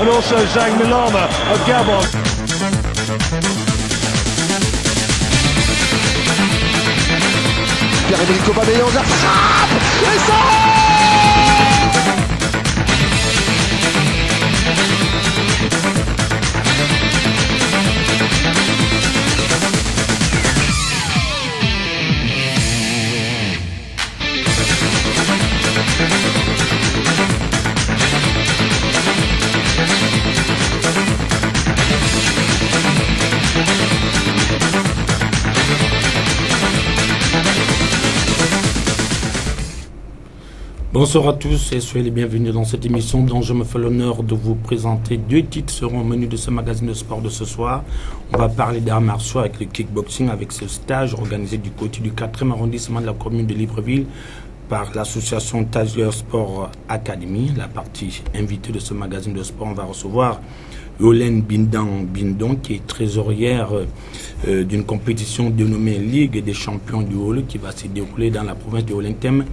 and also Zhang Milama of Gabon. Pierre-Emerick Aubameyang, la frappe et ça. Bonsoir à tous et soyez les bienvenus dans cette émission dont je me fais l'honneur de vous présenter. Deux titres seront au menu de ce magazine de sport de ce soir. On va parler d'arts martiaux avec le kickboxing, avec ce stage organisé du côté du 4e arrondissement de la commune de Libreville par l'association Tiger Sport Academy. La partie invitée de ce magazine de sport, on va recevoir Yolène Bindon, qui est trésorière d'une compétition dénommée Ligue des champions du Haut qui va se dérouler dans la province de Olentem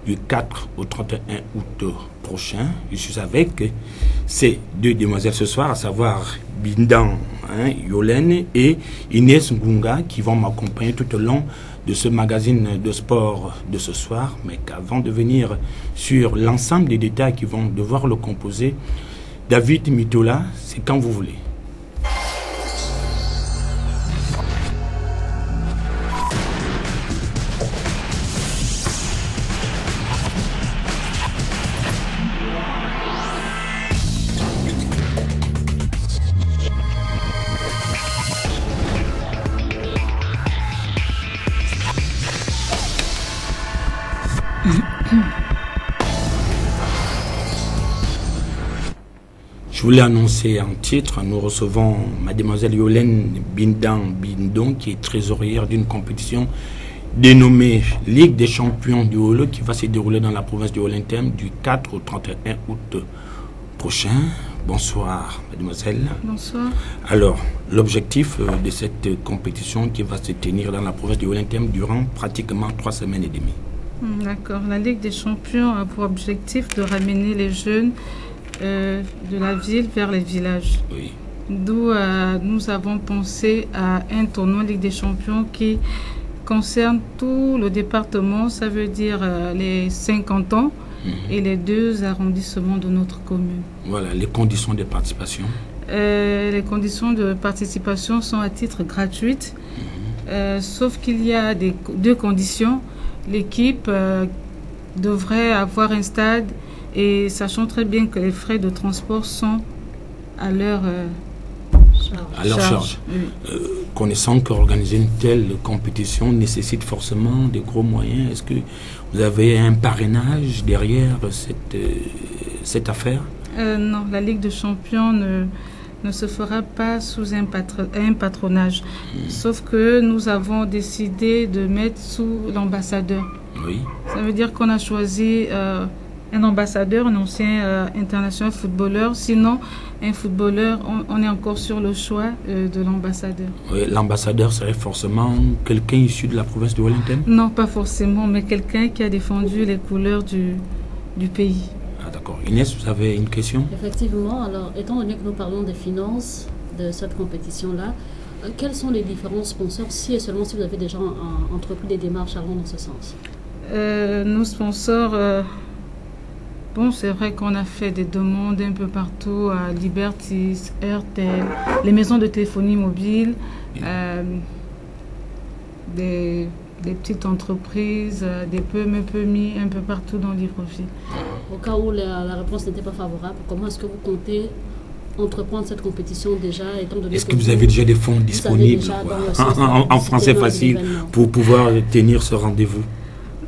du 4 au 31 août prochain. Je suis avec ces deux demoiselles ce soir, à savoir Bindon, Yolène, et Inès Ngunga, qui vont m'accompagner tout au long de ce magazine de sport de ce soir. Mais qu'avant de venir sur l'ensemble des détails qui vont devoir le composer, David Mitola, c'est quand vous voulez. Je voulais annoncer en titre, nous recevons mademoiselle Yolène Bindon, qui est trésorière d'une compétition dénommée Ligue des champions du Haut qui va se dérouler dans la province de Olentem du 4 au 31 août prochain. Bonsoir mademoiselle. Bonsoir. Alors, l'objectif de cette compétition qui va se tenir dans la province de Olentem durant pratiquement 3 semaines et demie. D'accord. La Ligue des champions a pour objectif de ramener les jeunes de la ville vers les villages. Oui. D'où nous avons pensé à un tournoi Ligue des champions qui concerne tout le département, ça veut dire les 50 ans et les 2 arrondissements de notre commune. Voilà, les conditions de participation. Les conditions de participation sont à titre gratuit, sauf qu'il y a 2 conditions. L'équipe devrait avoir un stade, et sachant très bien que les frais de transport sont à leur charge. Oui. Connaissant qu'organiser une telle compétition nécessite forcément de gros moyens, est-ce que vous avez un parrainage derrière cette affaire? Non, la Ligue des champions ne se fera pas sous un patronage. Sauf que nous avons décidé de mettre sous l'ambassadeur. Oui. Ça veut dire qu'on a choisi un ambassadeur, un ancien international footballeur. Sinon, un footballeur, on est encore sur le choix de l'ambassadeur. Oui, l'ambassadeur serait forcément quelqu'un issu de la province de Olentem? Non, pas forcément, mais quelqu'un qui a défendu les couleurs du pays. Ah, d'accord. Inès, vous avez une question? Effectivement. Alors, étant donné que nous parlons des finances de cette compétition-là, quels sont les différents sponsors, si et seulement si vous avez déjà entrepris des démarches allant dans ce sens? Nos sponsors... Bon, c'est vrai qu'on a fait des demandes un peu partout à Liberty, Airtel, les maisons de téléphonie mobile, des petites entreprises, des PME un peu partout dans Libreville. Au cas où la réponse n'était pas favorable, comment est-ce que vous comptez entreprendre cette compétition déjà, étant donné Est-ce que vous avez déjà des fonds disponibles en français facile pour pouvoir tenir ce rendez-vous?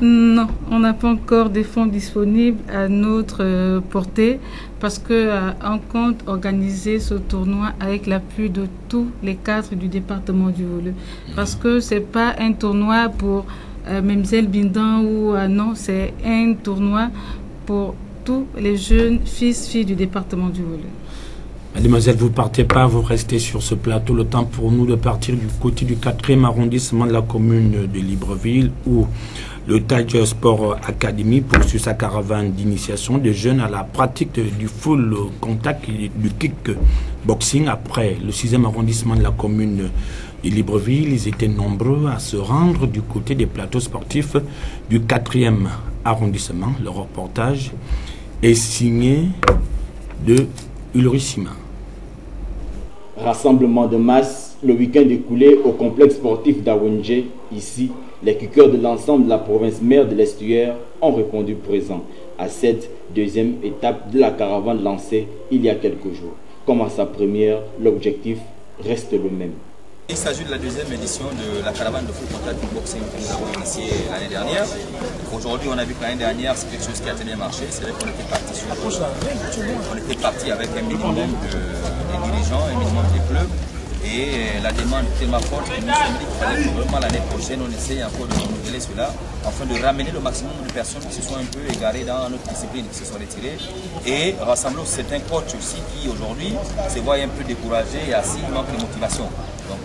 Non, on n'a pas encore des fonds disponibles à notre portée parce qu'on compte organiser ce tournoi avec l'appui de tous les cadres du département du Haut. Parce que ce n'est pas un tournoi pour Mlle Bindon ou non, c'est un tournoi pour tous les jeunes filles du département du Haut. Mademoiselle, vous ne partez pas, vous restez sur ce plateau. Le temps pour nous de partir du côté du 4e arrondissement de la commune de Libreville où Le Tiger Sport Academy poursuit sa caravane d'initiation des jeunes à la pratique du full contact et du kickboxing après le 6e arrondissement de la commune de Libreville. Ils étaient nombreux à se rendre du côté des plateaux sportifs du 4e arrondissement. Le reportage est signé de Ulrich Sima. Rassemblement de masse le week-end écoulé au complexe sportif d'Awendje. Ici, les kickers de l'ensemble de la province mère de l'Estuaire ont répondu présent à cette deuxième étape de la caravane lancée il y a quelques jours. Comme à sa première, l'objectif reste le même. Il s'agit de la deuxième édition de la caravane de full contact boxing que nous avons initiée l'année dernière. Aujourd'hui, on a vu que l'année dernière, c'est quelque chose qui a très bien marché. C'est vrai qu'on était parti avec un minimum des dirigeants, un minimum des clubs. Et la demande était tellement forte que nous nous sommes dit qu'il fallait que vraiment l'année prochaine, on essaye encore de renouveler cela afin de ramener le maximum de personnes qui se sont un peu égarées dans notre discipline, qui se sont retirées, et rassembler certains coachs aussi qui aujourd'hui se voient un peu découragés et assis, manquent de motivation. Donc,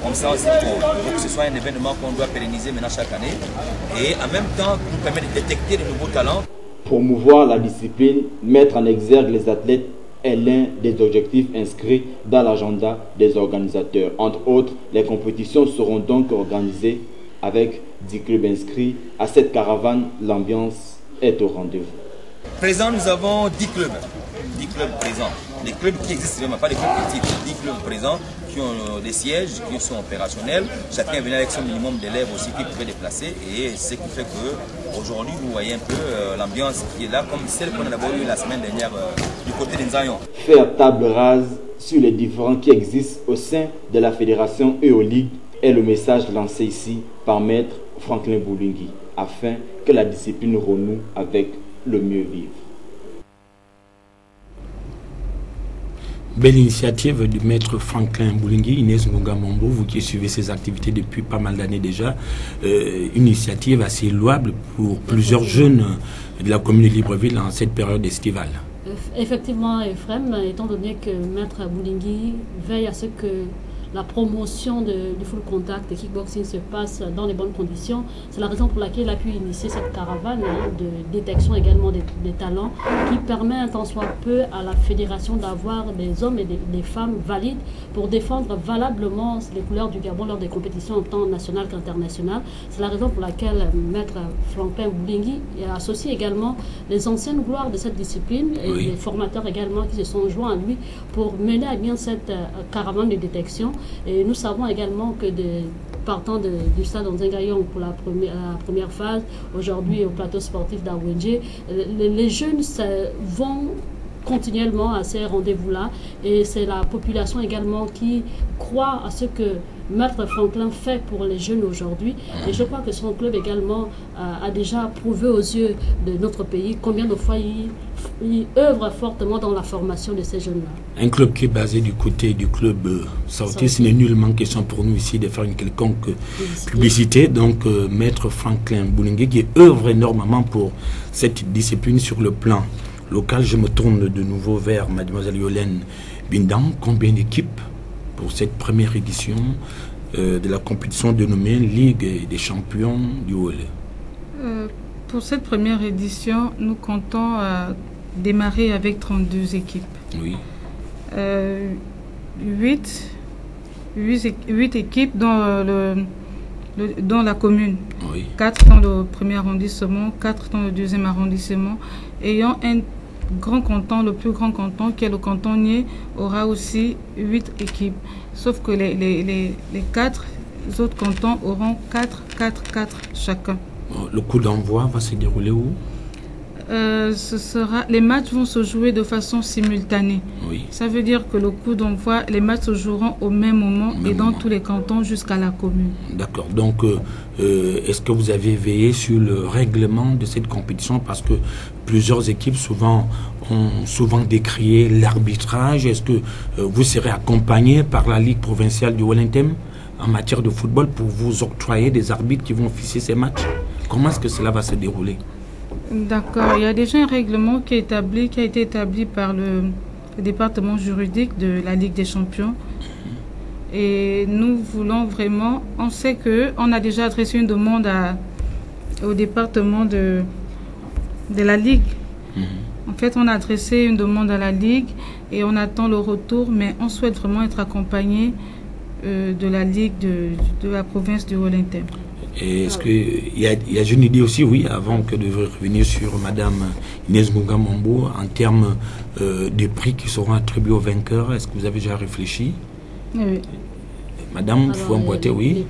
comme ça aussi, pour que ce soit un événement qu'on doit pérenniser maintenant chaque année et en même temps nous permettre de détecter de nouveaux talents. Promouvoir la discipline, mettre en exergue les athlètes est l'un des objectifs inscrits dans l'agenda des organisateurs. Entre autres, les compétitions seront donc organisées avec 10 clubs inscrits. À cette caravane, l'ambiance est au rendez-vous. Présent, nous avons 10 clubs. 10 clubs présents. Les clubs qui existent vraiment, pas des clubs petits, 10 clubs présents qui ont des sièges, qui sont opérationnels. Chacun vient avec son minimum d'élèves aussi qu'il pouvait déplacer. Et ce qui fait qu'aujourd'hui, vous voyez un peu l'ambiance qui est là, comme celle qu'on a d'abord eue la semaine dernière du côté des Nzayon. Faire table rase sur les différends qui existent au sein de la fédération EOLIG est le message lancé ici par Maître Franklin Boulingui, afin que la discipline renoue avec le mieux vivre. Belle initiative du maître Franklin Boulingui, Inès Ngonga-Mambo, vous qui suivez ses activités depuis pas mal d'années déjà, une initiative assez louable pour plusieurs jeunes de la commune de Libreville en cette période estivale. Effectivement, Ephraim, étant donné que maître Boulingui veille à ce que la promotion du full contact et kickboxing se passe dans les bonnes conditions. C'est la raison pour laquelle il a pu initier cette caravane de détection également des talents qui permet un tant soit peu à la fédération d'avoir des hommes et des femmes valides pour défendre valablement les couleurs du Gabon lors des compétitions en temps national qu'international. C'est la raison pour laquelle maître Franklin Boulingui associe également les anciennes gloires de cette discipline et les formateurs également qui se sont joints à lui pour mener à bien cette caravane de détection. Et nous savons également que partant du stade Nzayon pour la première phase, aujourd'hui au plateau sportif d'Awendje, les jeunes vont continuellement à ces rendez-vous-là et c'est la population également qui croit à ce que Maître Franklin fait pour les jeunes aujourd'hui et je crois que son club également a déjà prouvé aux yeux de notre pays combien de fois il œuvre fortement dans la formation de ces jeunes-là. Un club qui est basé du côté du club Sauti, ce n'est nullement question pour nous ici de faire une quelconque publicité. Donc Maître Franklin Boulingui qui œuvre énormément pour cette discipline sur le plan local. Je me tourne de nouveau vers mademoiselle Yolène Bindam. Combien d'équipes pour cette première édition de la compétition dénommée Ligue des champions du Haut? Pour cette première édition, nous comptons démarrer avec 32 équipes. Oui. 8 équipes dans la commune. Oui. 4 dans le premier arrondissement, 4 dans le deuxième arrondissement. Ayant un grand canton, le plus grand canton, qui est le cantonnier, aura aussi 8 équipes. Sauf que les 4 autres cantons auront 4 chacun. Le coup d'envoi va se dérouler où? Les matchs vont se jouer de façon simultanée. Oui. Ça veut dire que le coup d'envoi, les matchs se joueront au même moment et dans tous les cantons jusqu'à la commune. D'accord. Donc, est-ce que vous avez veillé sur le règlement de cette compétition? Parce que plusieurs équipes ont souvent décrié l'arbitrage. Est-ce que vous serez accompagné par la Ligue provinciale du Wellington en matière de football pour vous octroyer des arbitres qui vont officier ces matchs? Comment est-ce que cela va se dérouler? D'accord. Il y a déjà un règlement qui a été établi par le département juridique de la Ligue des champions. Et nous voulons vraiment, on sait qu'on a déjà adressé une demande au département de la Ligue. En fait, on a adressé une demande à la Ligue et on attend le retour, mais on souhaite vraiment être accompagné de la Ligue de la province du Haut-Linterne. Et est-ce qu'il y a une idée aussi, oui, avant que de revenir sur Madame Inès Ngunga Mambo, en termes des prix qui seront attribués aux vainqueurs, est-ce que vous avez déjà réfléchi? Oui. Madame Fouamboité, oui.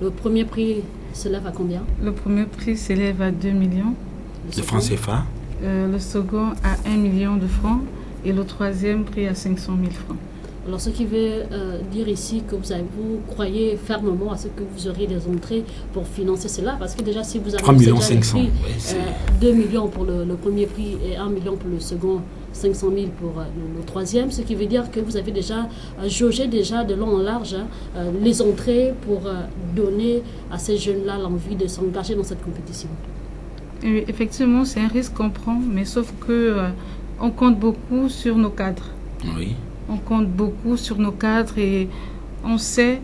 Le premier prix s'élève à combien? Le premier prix s'élève à 2 millions. De francs CFA. Le second à 1 million de francs et le troisième prix à 500 000 francs. Alors, ce qui veut dire ici que vous croyez fermement à ce que vous aurez des entrées pour financer cela, parce que déjà, si vous avez 3 millions 500, 2 millions pour le premier prix et 1 million pour le second, 500 000 pour le troisième, ce qui veut dire que vous avez déjà jaugé de long en large les entrées pour donner à ces jeunes-là l'envie de s'engager dans cette compétition. Et effectivement, c'est un risque qu'on prend, mais sauf que on compte beaucoup sur nos cadres. Oui. On compte beaucoup sur nos cadres et on sait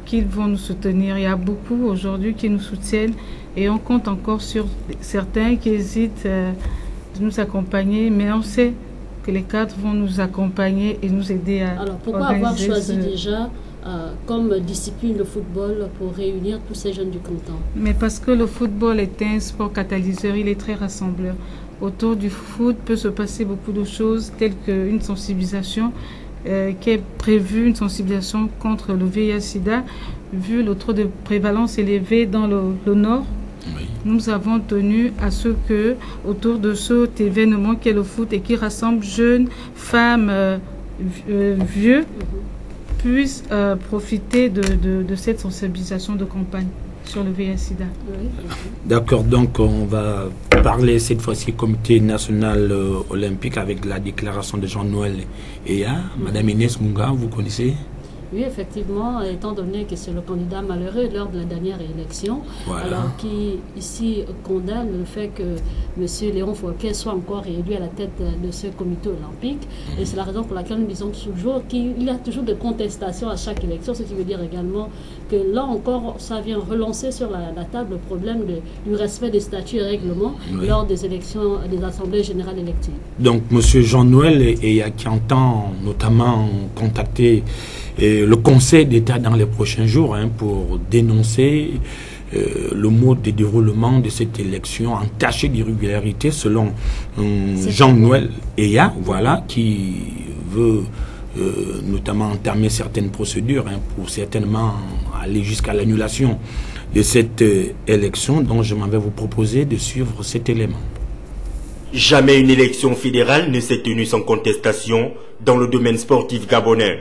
qu'ils vont nous soutenir. Il y a beaucoup aujourd'hui qui nous soutiennent et on compte encore sur certains qui hésitent de nous accompagner, mais on sait que les cadres vont nous accompagner et nous aider à Alors, pourquoi avoir choisi déjà comme discipline le football pour réunir tous ces jeunes du canton? Mais parce que le football est un sport catalyseur, il est très rassembleur. Autour du foot peut se passer beaucoup de choses telles qu'une sensibilisation qui est prévue, une sensibilisation contre le VIH-Sida. Vu le taux de prévalence élevé dans le Nord, oui. Nous avons tenu à ce que, autour de cet événement qu'est le foot et qui rassemble jeunes, femmes, vieux, puissent profiter de cette sensibilisation de campagne sur le VIH-Sida. Oui. D'accord, donc on va parler cette fois-ci Comité national olympique avec la déclaration de Jean-Noël Eya. Madame Inès Ngunga, vous connaissez? Oui, effectivement, étant donné que c'est le candidat malheureux lors de la dernière élection, voilà. Alors qui ici condamne le fait que M. Léon Folquet soit encore réélu à la tête de ce comité olympique. Et c'est la raison pour laquelle nous disons toujours qu'il y a toujours des contestations à chaque élection, ce qui veut dire également que là encore, ça vient relancer sur la table le problème du respect des statuts et règlements oui. Lors des élections des assemblées générales électives. Donc, M. Jean-Noël Eya qui entend notamment contacter le Conseil d'État dans les prochains jours pour dénoncer le mode de déroulement de cette élection entaché d'irrégularité selon Jean-Noël Eya, voilà, qui veut notamment entamer certaines procédures pour certainement aller jusqu'à l'annulation de cette élection. Donc je m'en vais vous proposer de suivre cet élément. Jamais une élection fédérale ne s'est tenue sans contestation dans le domaine sportif gabonais.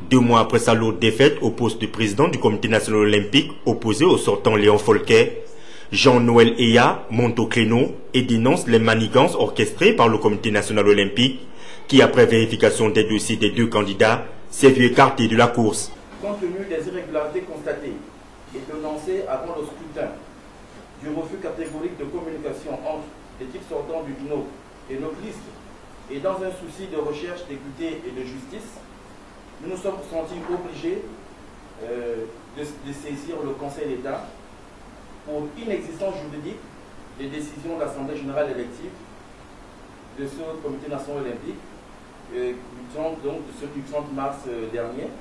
2 mois après sa lourde défaite au poste de président du Comité national olympique opposé au sortant Léon Folquet, Jean-Noël Eya monte au créneau et dénonce les manigances orchestrées par le Comité national olympique qui, après vérification des dossiers des 2 candidats, s'est vu écarté de la course. Compte tenu des irrégularités constatées et dénoncées avant le scrutin, du refus catégorique de communication entre l'équipe sortante du BINO et notre liste, et dans un souci de recherche d'équité et de justice, nous nous sommes sentis obligés de saisir le Conseil d'État pour inexistence juridique des décisions de l'Assemblée générale élective de ce Comité national olympique donc de ce du 30 mars dernier.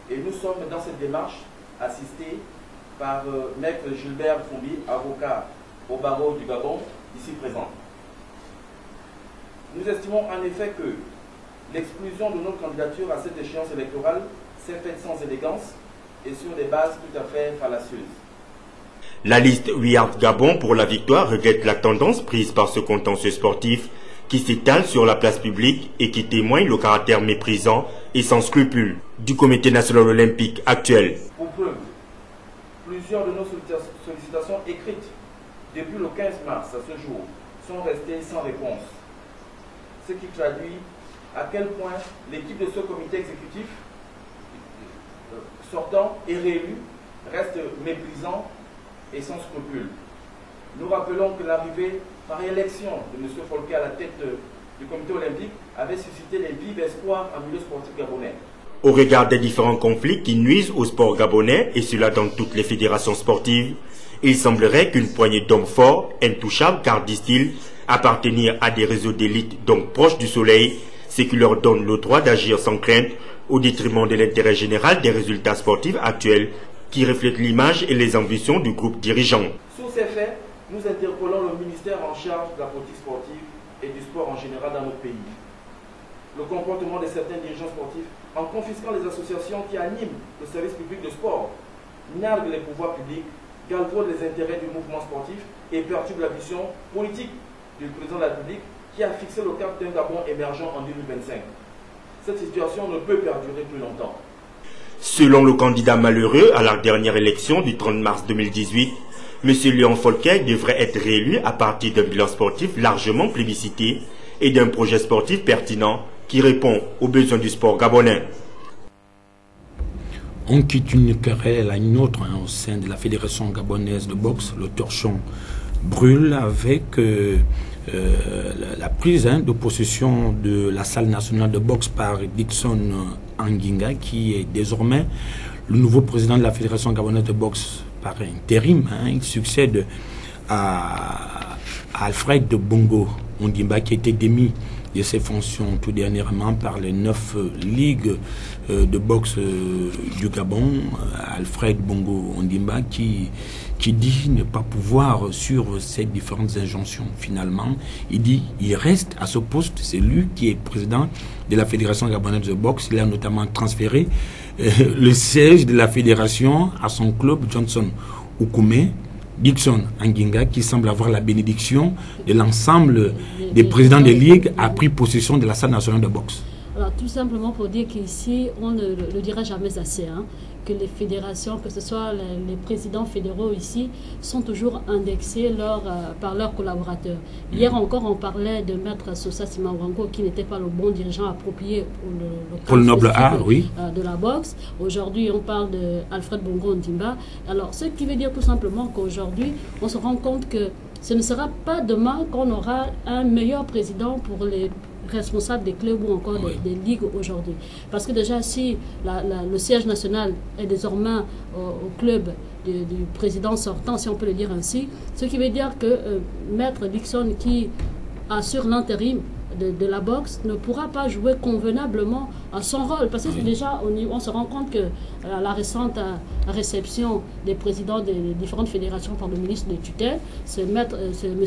Et nous sommes dans cette démarche assistés par Maître Gilbert Fombi, avocat au barreau du Gabon, ici présent. Nous estimons en effet que l'exclusion de notre candidature à cette échéance électorale s'est faite sans élégance et sur des bases tout à fait fallacieuses. La liste We Are Gabon pour la victoire regrette la tendance prise par ce contentieux sportif qui s'étale sur la place publique et qui témoigne le caractère méprisant et sans scrupules du Comité national olympique actuel. Pour preuve, plusieurs de nos sollicitations écrites depuis le 15 mars à ce jour sont restées sans réponse, ce qui traduit à quel point l'équipe de ce comité exécutif sortant et réélu reste méprisant et sans scrupules. Nous rappelons que l'arrivée par élection de M. Folquet à la tête du comité olympique avait suscité les vifs espoirs en milieu sportif gabonais. Au regard des différents conflits qui nuisent au sport gabonais, et cela dans toutes les fédérations sportives, Il semblerait qu'une poignée d'hommes forts, intouchables car, disent-ils, appartenir à des réseaux d'élite donc proches du soleil, ce qui leur donne le droit d'agir sans crainte au détriment de l'intérêt général des résultats sportifs actuels qui reflètent l'image et les ambitions du groupe dirigeant. Sous ces faits, nous interpellons le ministère en charge de la politique sportive et du sport en général dans notre pays. Le comportement de certains dirigeants sportifs en confisquant les associations qui animent le service public de sport, narguent les pouvoirs publics, galvaudent les intérêts du mouvement sportif et perturbent la vision politique du président de la République qui a fixé le cap d'un Gabon émergent en 2025. Cette situation ne peut perdurer plus longtemps. Selon le candidat malheureux à la dernière élection du 30 mars 2018, M. Léon Folquet devrait être réélu à partir d'un bilan sportif largement plébiscité et d'un projet sportif pertinent qui répond aux besoins du sport gabonais. On quitte une querelle à une autre au sein de la Fédération gabonaise de boxe. Le torchon brûle avec la prise de possession de la salle nationale de boxe par Dickson Anguinga, qui est désormais le nouveau président de la Fédération gabonaise de boxe par intérim. Il succède à Alfred Bongo Ondimba, qui a été démis de ses fonctions tout dernièrement par les 9 ligues de boxe du Gabon. Alfred Bongo Ondimba qui dit ne pas pouvoir suivre ces différentes injonctions. Finalement, il dit il reste à ce poste. C'est lui qui est président de la Fédération gabonaise de boxe. Il a notamment transféré le siège de la fédération à son club Johnson Oukoumé. Dickson Anguinga, qui semble avoir la bénédiction de l'ensemble des présidents des ligues, a pris possession de la salle nationale de boxe. Alors, tout simplement pour dire qu'ici, on ne le dira jamais assez, que les fédérations, que ce soit les présidents fédéraux ici, sont toujours indexés par leurs collaborateurs. Hier encore, on parlait de Maître Sosa Simawango, qui n'était pas le bon dirigeant approprié pour le noble art, oui, de la boxe. Aujourd'hui, on parle d'Alfred Bongo Ondimba. Alors, ce qui veut dire tout simplement qu'aujourd'hui, on se rend compte que ce ne sera pas demain qu'on aura un meilleur président pour les responsables des clubs ou encore des ligues aujourd'hui. Parce que déjà, si le siège national est désormais au club du président sortant, si on peut le dire ainsi, ce qui veut dire que Maître Dickson, qui assure l'intérim de la boxe, ne pourra pas jouer convenablement à son rôle. Parce que déjà, on se rend compte que la récente réception des présidents des différentes fédérations par le ministre de tutelle, c'est M.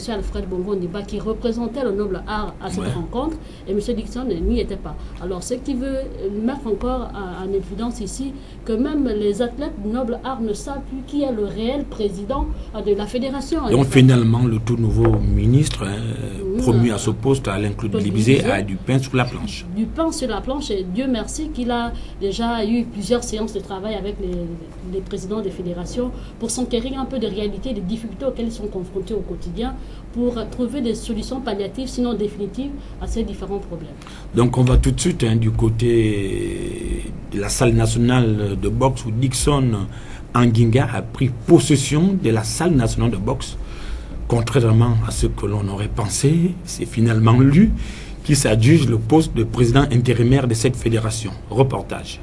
Alfred Bongo Ondimba qui représentait le noble art à cette rencontre, et M. Dickson n'y était pas. Alors, ce qui veut mettre encore en évidence ici, que même les athlètes du noble art ne savent plus qui est le réel président de la fédération. Donc finalement, le tout nouveau ministre promu à ce poste, Alain Claude Libizé, a du pain sur la planche. Du pain sur la planche, et Dieu merci qu'il a déjà eu plusieurs séances de travail avec les présidents des fédérations pour s'enquérir un peu des réalités, des difficultés auxquelles ils sont confrontés au quotidien, pour trouver des solutions palliatives, sinon définitives, à ces différents problèmes. Donc on va tout de suite du côté de la salle nationale de boxe où Dickson Anguinga a pris possession de la salle nationale de boxe. Contrairement à ce que l'on aurait pensé, c'est finalement lui qui s'adjuge le poste de président intérimaire de cette fédération. Reportage.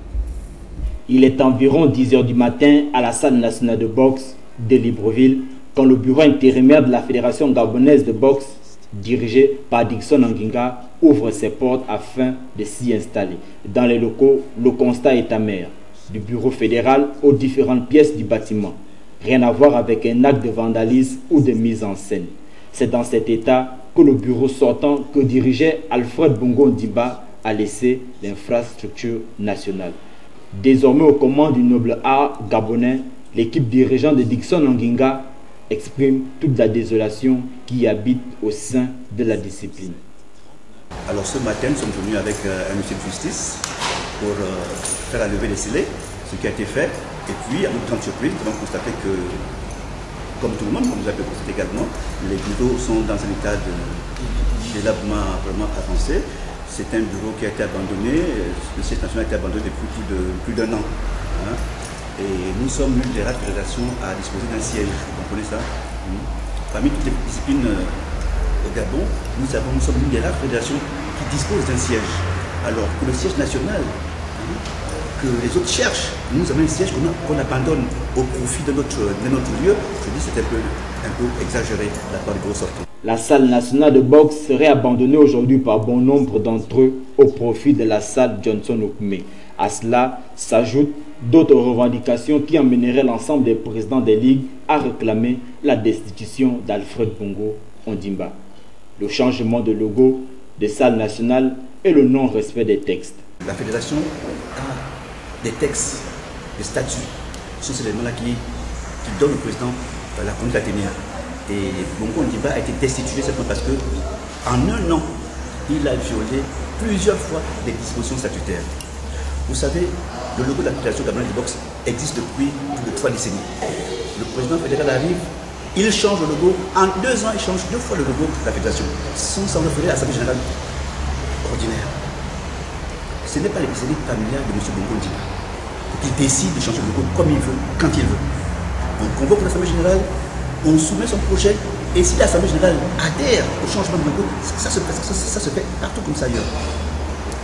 Il est environ 10 h du matin à la salle nationale de boxe de Libreville quand le bureau intérimaire de la Fédération gabonaise de boxe, dirigé par Dickson Anguinga, ouvre ses portes afin de s'y installer. Dans les locaux, le constat est amer. Du bureau fédéral aux différentes pièces du bâtiment. Rien à voir avec un acte de vandalisme ou de mise en scène. C'est dans cet état que le bureau sortant que dirigeait Alfred Bongo Ondimba a laissé l'infrastructure nationale. Désormais aux commandes du noble art gabonais, l'équipe dirigeante de Dickson Anguinga exprime toute la désolation qui habite au sein de la discipline. Alors ce matin, nous sommes venus avec un huissier de justice pour faire la levée des scellés, ce qui a été fait. Et puis, à notre grande surprise, nous avons constaté que, comme tout le monde, comme vous avez constaté également, les bureaux sont dans un état de délabrement vraiment avancé. C'est un bureau qui a été abandonné, le siège national a été abandonné depuis plus d'un an. Et nous sommes l'une des rares fédérations à disposer d'un siège, vous comprenez ça? Parmi toutes les disciplines au Gabon, nous sommes l'une des rares fédérations qui disposent d'un siège. Alors que le siège national que les autres cherchent. Nous avons un siège qu'on abandonne au profit de notre lieu. Je dis c'est un peu exagéré de la part du gros sortant. La salle nationale de boxe serait abandonnée aujourd'hui par bon nombre d'entre eux au profit de la salle Johnson Okume. À cela s'ajoutent d'autres revendications qui amèneraient l'ensemble des présidents des ligues à réclamer la destitution d'Alfred Bongo Ondimba, le changement de logo des salles nationales et le non-respect des textes. La fédération a des textes, des statuts. Ce sont ces éléments-là qui donnent au président la conduite à tenir. Et Bongo Ondimba a été destitué simplement parce qu'en un an, il a violé plusieurs fois des dispositions statutaires. Vous savez, le logo de la Fédération gabonaise de boxe existe depuis plus de 3 décennies. Le président fédéral arrive, il change le logo. En 2 ans, il change 2 fois le logo de la Fédération, sans s'en référer à l'Assemblée générale ordinaire. Ce n'est pas les décisions familiales de M. Bongo Ondimba. Il décide de changer le logo comme il veut, quand il veut. On convoque l'Assemblée générale, on soumet son projet, et si l'Assemblée générale adhère au changement de logo, ça se fait partout comme ça ailleurs.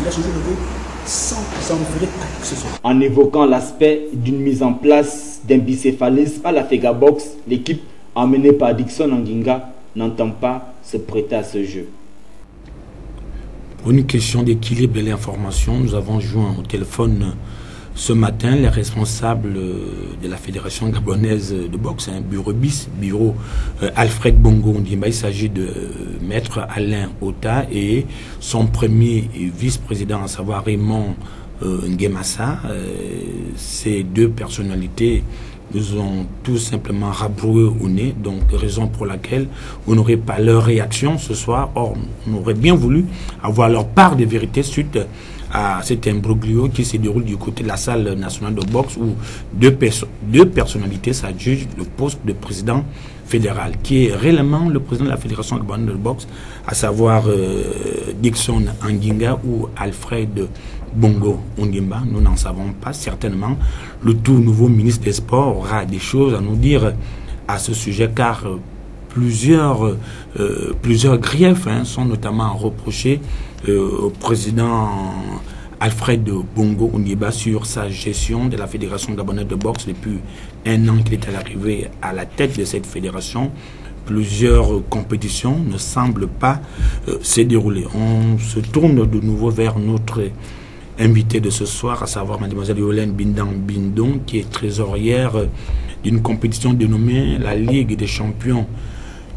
Il a changé le logo sans référer à qui que ce soit. En évoquant l'aspect d'une mise en place d'un bicéphalisme à la FEGABOX, l'équipe emmenée par Dixon Anguinga n'entend pas se prêter à ce jeu. Pour une question d'équilibre de l'information, nous avons joint au téléphone ce matin les responsables de la Fédération gabonaise de boxe, bureau Alfred Bongo Ondimba. Il s'agit de Maître Alain Ota et son premier vice-président, à savoir Raymond Nguemassa. Ces deux personnalités nous ont tout simplement rabroué au nez, donc raison pour laquelle on n'aurait pas leur réaction ce soir. Or, on aurait bien voulu avoir leur part de vérité suite à cet imbroglio qui se déroule du côté de la salle nationale de boxe où deux personnalités s'adjugent le poste de président fédéral, qui est réellement le président de la Fédération gabonaise de boxe, à savoir Dixon Anguinga ou Alfred Bongo Ondimba. Nous n'en savons pas. Certainement, le tout nouveau ministre des Sports aura des choses à nous dire à ce sujet, car plusieurs griefs sont notamment reprochés au président Alfred Bongo Ondimba sur sa gestion de la Fédération gabonaise de boxe depuis 1 an qu'il est arrivé à la tête de cette fédération. Plusieurs compétitions ne semblent pas se dérouler. On se tourne de nouveau vers notre invité de ce soir, à savoir mademoiselle Yolène Bindang, qui est trésorière d'une compétition dénommée la Ligue des champions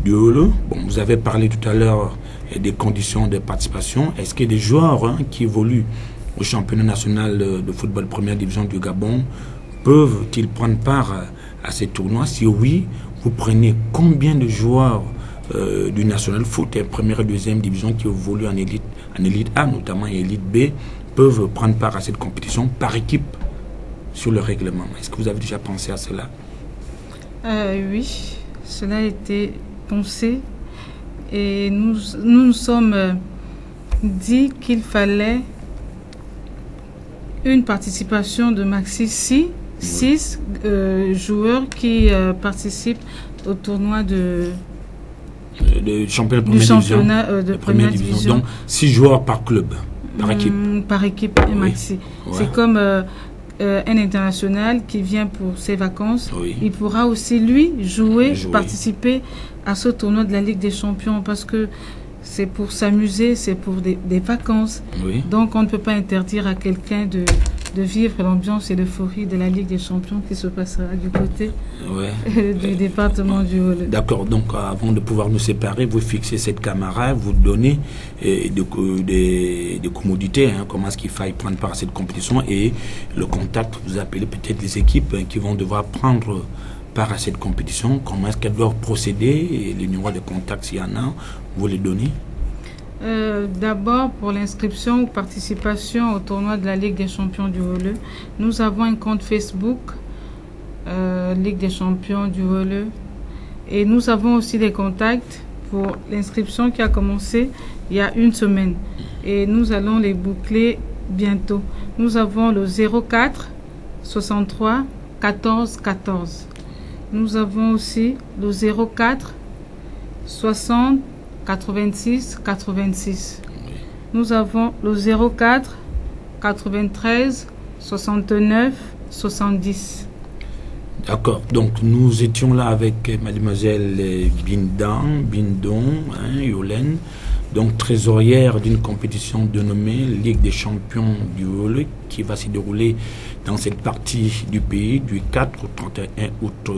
du Holo. Bon, vous avez parlé tout à l'heure des conditions de participation. Est-ce que des joueurs qui évoluent au championnat national de football première division du Gabon peuvent-ils prendre part à ces tournois? Si oui, vous prenez combien de joueurs du national foot et première et deuxième division qui évoluent en élite A, notamment et élite B, peuvent prendre part à cette compétition par équipe sur le règlement? Est-ce que vous avez déjà pensé à cela? Oui, cela a été pensé et nous sommes dit qu'il fallait une participation de maxi 6 joueurs qui participent au tournoi de championnat de première division. Donc 6 joueurs par club, par équipe. Par équipe et maxi. Ouais. C'est comme un international qui vient pour ses vacances. Oui. Il pourra aussi, lui, jouer, participer à ce tournoi de la Ligue des Champions, parce que c'est pour s'amuser, c'est pour des vacances. Oui. Donc on ne peut pas interdire à quelqu'un de vivre l'ambiance et l'euphorie de la Ligue des Champions qui se passera du côté du département du Haut. D'accord, donc avant de pouvoir nous séparer, vous fixez cette caméra, vous donnez des commodités, comment est-ce qu'il faille prendre part à cette compétition, et le contact, vous appelez peut-être les équipes qui vont devoir prendre part à cette compétition, comment est-ce qu'elles doivent procéder, et les numéros de contact s'il y en a, vous les donnez. D'abord, pour l'inscription ou participation au tournoi de la Ligue des Champions du Haut, nous avons un compte Facebook, Ligue des Champions du Haut, et nous avons aussi des contacts pour l'inscription qui a commencé il y a 1 semaine, et nous allons les boucler bientôt. Nous avons le 04 63 14 14. Nous avons aussi le 04 60 86 86. Nous avons le 04 93 69 70. D'accord, donc nous étions là avec mademoiselle Bindon, Yolène, donc trésorière d'une compétition dénommée Ligue des champions du volley qui va se dérouler dans cette partie du pays du 4 au 31 août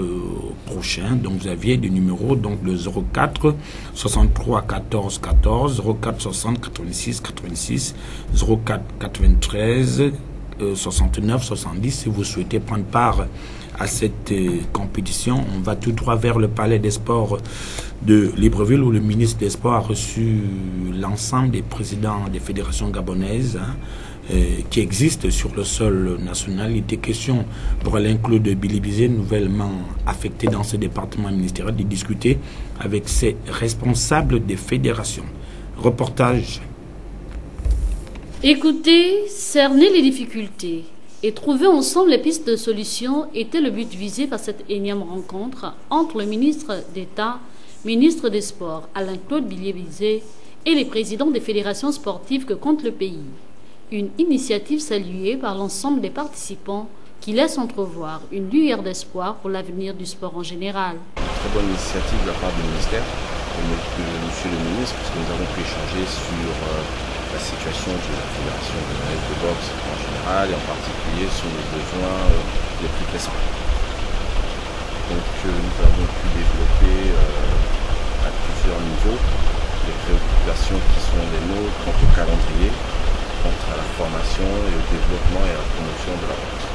prochain. Donc vous aviez des numéros, donc le 04 63 14 14, 04 60 86 86, 04 93 69 70. Si vous souhaitez prendre part à cette compétition, on va tout droit vers le palais des sports de Libreville où le ministre des Sports a reçu l'ensemble des présidents des fédérations gabonaises qui existent sur le sol national. Il était question pour Alain-Claude Bilibizé, nouvellement affecté dans ce département ministériel, de discuter avec ses responsables des fédérations. Reportage. Écouter, cerner les difficultés et trouver ensemble les pistes de solutions était le but visé par cette énième rencontre entre le ministre d'État, ministre des Sports, Alain-Claude Bilibizé, et les présidents des fédérations sportives que compte le pays. Une initiative saluée par l'ensemble des participants qui laisse entrevoir une lueur d'espoir pour l'avenir du sport en général. Très bonne initiative de la part du ministère, de monsieur le ministre, parce que nous avons pu échanger sur la situation de la fédération de boxe en général et en particulier sur les besoins les plus pressants. Donc nous avons pu développer à plusieurs niveaux les préoccupations qui sont les nôtres quant au calendrier, quant à la formation et au développement et à la promotion de la boxe.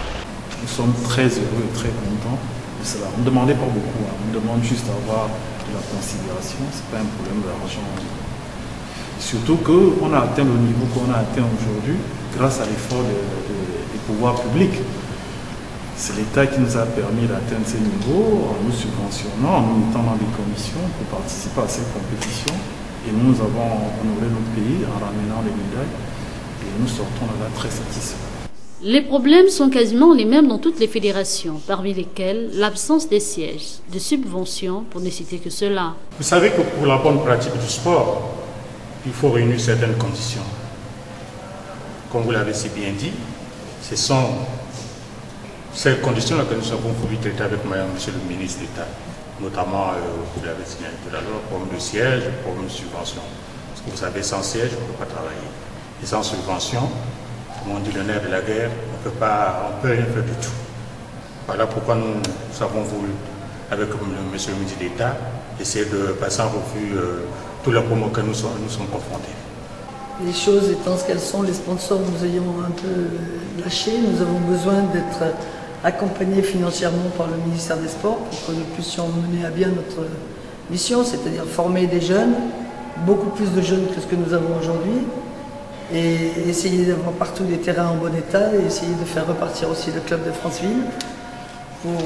Nous sommes très heureux et très contents de cela. On ne demandait pas beaucoup, on demande juste d'avoir de la considération, ce n'est pas un problème d'argent. Surtout qu'on a atteint le niveau qu'on a atteint aujourd'hui grâce à l'effort des pouvoirs publics. C'est l'État qui nous a permis d'atteindre ces niveaux en nous subventionnant, en nous mettant dans des commissions pour participer à ces compétitions. Et nous avons honoré notre pays en ramenant les médailles et nous sortons là très satisfaits. Les problèmes sont quasiment les mêmes dans toutes les fédérations, parmi lesquelles l'absence des sièges, de subventions, pour ne citer que cela. Vous savez que pour la bonne pratique du sport, il faut réunir certaines conditions. Comme vous l'avez si bien dit, ce sont ces conditions-là que nous avons voulu traiter avec monsieur le ministre d'État, notamment, vous l'avez signalé tout à l'heure, problème de siège, problème de subvention. Parce que vous savez, sans siège, on ne peut pas travailler. Et sans subvention, comme on dit le nerf de la guerre, on peut rien faire du tout. Voilà pourquoi nous avons voulu, avec monsieur le ministre d'État, essayer de passer en revue tous les promos que nous sommes confrontés. Les choses étant ce qu'elles sont, les sponsors nous ayons un peu lâchés. Nous avons besoin d'être accompagnés financièrement par le ministère des Sports pour que nous puissions mener à bien notre mission, c'est-à-dire former des jeunes, beaucoup plus de jeunes que ce que nous avons aujourd'hui, et essayer d'avoir partout des terrains en bon état et essayer de faire repartir aussi le club de Franceville pour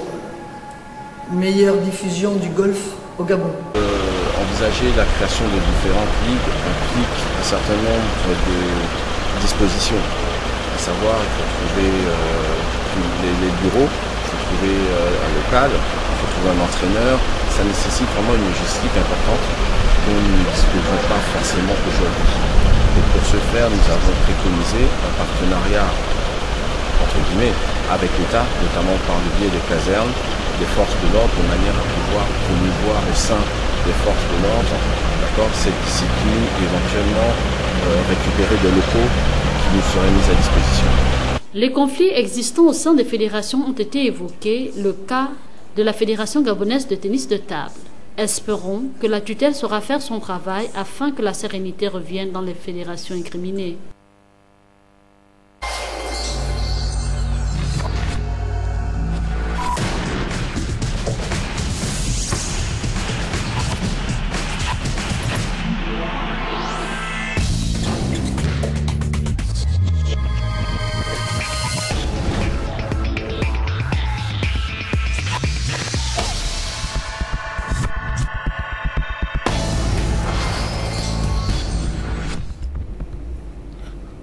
une meilleure diffusion du golf au Gabon. Envisager la création de différentes ligues implique un certain nombre de dispositions. À savoir, il faut trouver les bureaux, il faut trouver un local, il faut trouver un entraîneur. Ça nécessite vraiment une logistique importante dont nous ne disposons pas forcément aujourd'hui. Et pour ce faire, nous avons préconisé un partenariat, entre guillemets, avec l'État, notamment par le biais des casernes, des forces de l'ordre, de manière à pouvoir promouvoir au sein des forces de l'ordre, cette discipline, éventuellement récupérer des locaux qui nous seraient mis à disposition. Les conflits existants au sein des fédérations ont été évoqués, le cas de la Fédération gabonaise de tennis de table. Espérons que la tutelle saura faire son travail afin que la sérénité revienne dans les fédérations incriminées.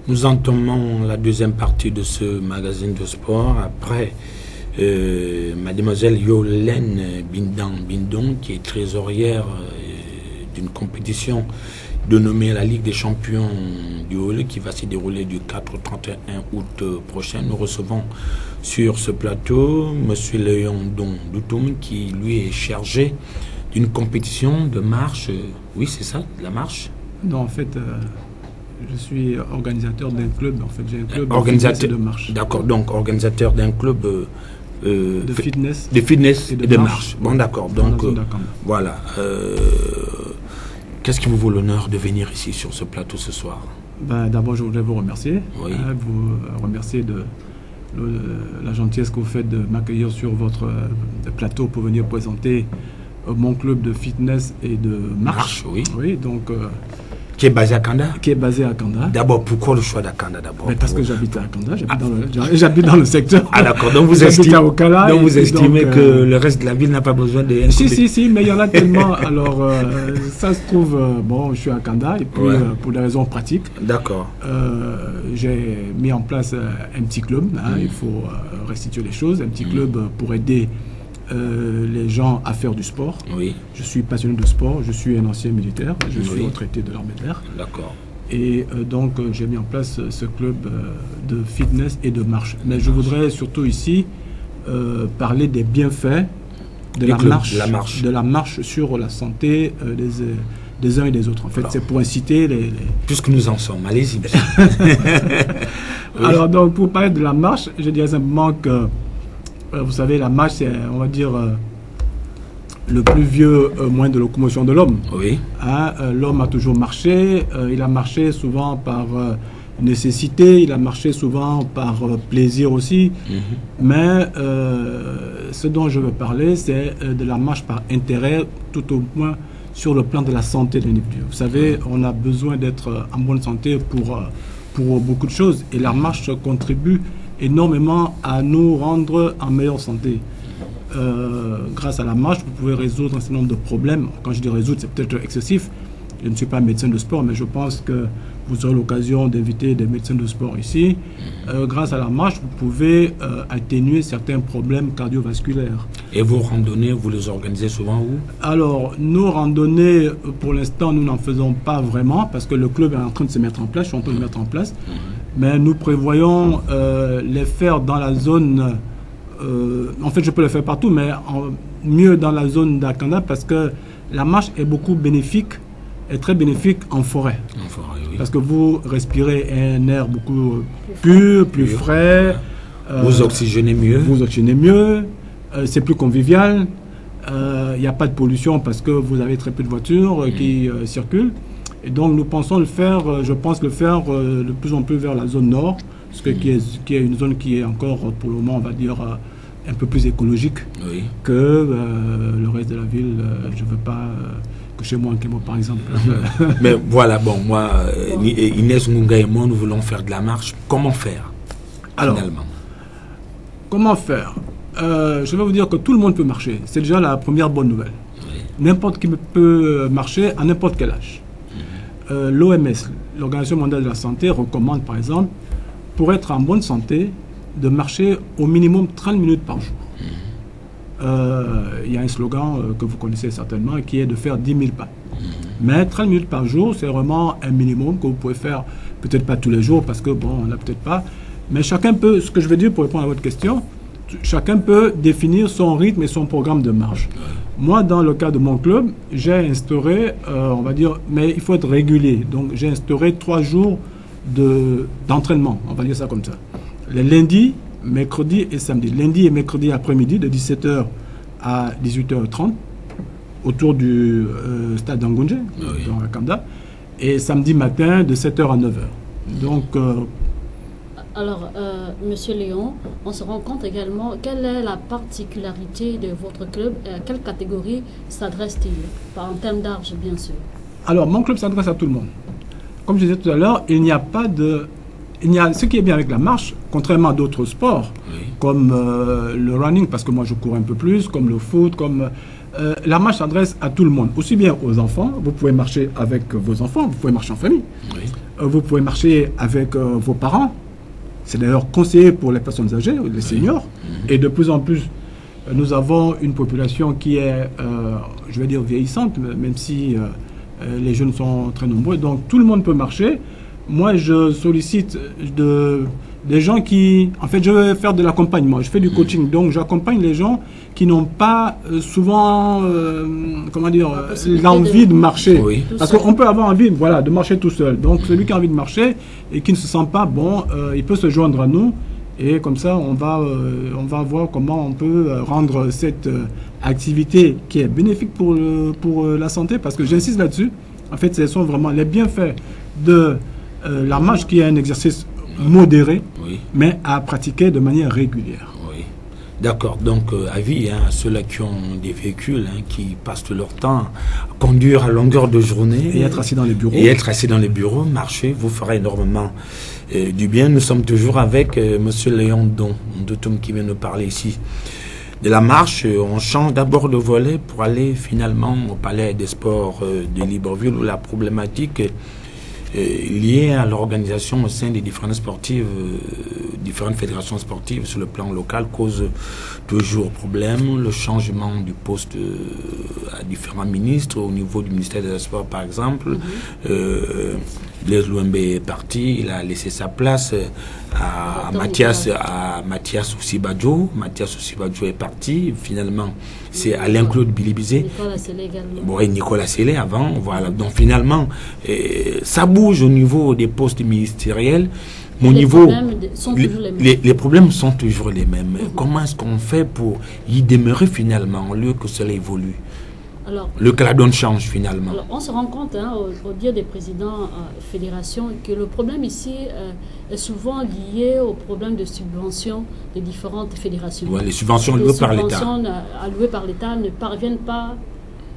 Nous entamons la deuxième partie de ce magazine de sport après mademoiselle Yolène Bindon, qui est trésorière d'une compétition de nommer la Ligue des champions du volley qui va se dérouler du 4 au 31 août prochain. Nous recevons sur ce plateau M. Léon Doutoum qui lui est chargé d'une compétition de marche. Oui, c'est ça, de la marche? Non, en fait, je suis organisateur d'un club. En fait, j'ai un club organisateur de marche. D'accord, donc organisateur d'un club de fitness et de marche. Bon, d'accord. Donc, voilà. Qu'est-ce qui vous vaut l'honneur de venir ici sur ce plateau ce soir? D'abord, je voudrais vous remercier. Oui. Vous remercier de la gentillesse que vous faites de m'accueillir sur votre plateau pour venir présenter mon club de fitness et de marche. Oui. Oui, donc... qui est basé à Kanda? Qui est basé à Kanda. D'abord, pourquoi le choix d'Akanda d'abord? Parce que j'habite à Kanda, j'habite dans le secteur. Ah d'accord, donc vous estimez que le reste de la ville n'a pas besoin de... Si, mais il y en a tellement. Alors, ça se trouve, bon, je suis à Kanda, et puis pour des raisons pratiques, d'accord. J'ai mis en place un petit club, il faut restituer les choses, un petit club pour aider les gens à faire du sport. Oui. Je suis passionné de sport, je suis un ancien militaire, je suis retraité de l'armée de l'air. D'accord. Et donc j'ai mis en place ce club de fitness et de marche. Mais je voudrais surtout ici parler des bienfaits de la marche sur la santé des uns et des autres. En fait, c'est pour inciter les... Puisque nous en sommes, allez-y. Alors donc pour parler de la marche, je dirais simplement que vous savez, la marche, c'est, on va dire, le plus vieux moyen de locomotion de l'homme. Oui. L'homme a toujours marché. Il a marché souvent par nécessité. Il a marché souvent par plaisir aussi. Mais ce dont je veux parler, c'est de la marche par intérêt, tout au moins sur le plan de la santé de l'individu. Vous savez, on a besoin d'être en bonne santé pour beaucoup de choses. Et la marche contribue énormément à nous rendre en meilleure santé. Grâce à la marche, vous pouvez résoudre un certain nombre de problèmes. Quand je dis résoudre, c'est peut-être excessif. Je ne suis pas médecin de sport, mais je pense que vous aurez l'occasion d'inviter des médecins de sport ici. Grâce à la marche, vous pouvez atténuer certains problèmes cardiovasculaires. Et vos randonnées, vous les organisez souvent où? Alors, nos randonnées, pour l'instant, nous n'en faisons pas vraiment, parce que le club est en train de se mettre en place, je suis en train de le mettre en place. Mais nous prévoyons les faire dans la zone... en fait, je peux le faire partout, mais mieux dans la zone d'Akanda, parce que la marche est beaucoup bénéfique, est très bénéfique en forêt. En forêt, oui. Parce que vous respirez un air beaucoup pur, plus frais. Vous oxygénez mieux. Vous oxygénez mieux. C'est plus convivial. Il n'y a pas de pollution parce que vous avez très peu de voitures qui circulent. Et donc, nous pensons le faire, je pense le faire de plus en plus vers la zone nord, qui est une zone qui est encore, pour le moment, on va dire, un peu plus écologique que le reste de la ville. Je ne veux pas que chez moi, en Kémo, par exemple. Mais voilà, bon, moi, Inès Ngunga et moi, nous voulons faire de la marche. Comment faire, finalement? Comment faire? Je vais vous dire que tout le monde peut marcher. C'est déjà la première bonne nouvelle. N'importe qui peut marcher à n'importe quel âge. L'OMS, l'Organisation mondiale de la santé, recommande par exemple, pour être en bonne santé, de marcher au minimum 30 minutes par jour. Il y a un slogan que vous connaissez certainement qui est de faire 10 000 pas. Mais 30 minutes par jour, c'est vraiment un minimum que vous pouvez faire, peut-être pas tous les jours parce que bon, on n'a peut-être pas. Mais chacun peut, ce que je veux dire pour répondre à votre question, chacun peut définir son rythme et son programme de marche. Moi, dans le cas de mon club, j'ai instauré, on va dire, mais il faut être régulier. Donc, j'ai instauré 3 jours d'entraînement, on va dire ça comme ça. Les lundis, mercredis et samedi. Lundi et mercredi après-midi, de 17h à 18h30, autour du stade d'Angoundje, dans la Kanda. Et samedi matin, de 7h à 9h. Donc... Alors, Monsieur Léon, on se rend compte également quelle est la particularité de votre club et à quelle catégorie s'adresse-t-il, en termes d'âge, bien sûr. Alors, mon club s'adresse à tout le monde. Comme je disais tout à l'heure, il n'y a pas de... ce qui est bien avec la marche, contrairement à d'autres sports, comme le running, parce que moi je cours un peu plus, comme le foot, comme... la marche s'adresse à tout le monde, aussi bien aux enfants. Vous pouvez marcher avec vos enfants, vous pouvez marcher en famille. Vous pouvez marcher avec vos parents. C'est d'ailleurs conseillé pour les personnes âgées, les seniors. Et de plus en plus, nous avons une population qui est, je vais dire, vieillissante, même si les jeunes sont très nombreux, donc tout le monde peut marcher. Moi, je sollicite des gens qui... En fait, je veux faire de l'accompagnement, je fais du coaching, donc j'accompagne les gens qui n'ont pas souvent, comment dire, l'envie de marcher. Oui. Parce qu'on peut avoir envie, voilà, de marcher tout seul. Donc, celui qui a envie de marcher et qui ne se sent pas bon, il peut se joindre à nous. Et comme ça, on va voir comment on peut rendre cette activité qui est bénéfique pour la santé. Parce que j'insiste là-dessus, en fait, ce sont vraiment les bienfaits de la marche qui est un exercice modéré, mais à pratiquer de manière régulière. D'accord, donc avis à ceux-là qui ont des véhicules, qui passent leur temps à conduire à longueur de journée. Et être assis dans les bureaux. Et être assis dans les bureaux, marcher, vous fera énormément du bien. Nous sommes toujours avec M. Léon Dotum qui vient nous parler ici de la marche. On change d'abord de volet pour aller finalement au Palais des Sports de Libreville où la problématique liées à l'organisation au sein des différentes fédérations sportives sur le plan local cause toujours problème. Le changement du poste à différents ministres au niveau du ministère des Sports par exemple. Blaise Louembe est parti, il a laissé sa place à Mathias Oussibadjo. Mathias Oussibadjo est parti, finalement c'est Alain-Claude Bilibizé. Nicolas Sellé avant, voilà. Donc finalement, ça bouge au niveau des postes ministériels. Les problèmes sont toujours les mêmes. Comment est-ce qu'on fait pour y demeurer finalement, au lieu que cela évolue? Alors, le Caladon change finalement. Alors, on se rend compte, au dire des présidents fédérations, que le problème ici est souvent lié au problème de subventions des différentes fédérations. Les subventions allouées par l'État. Les subventions allouées par l'État ne parviennent pas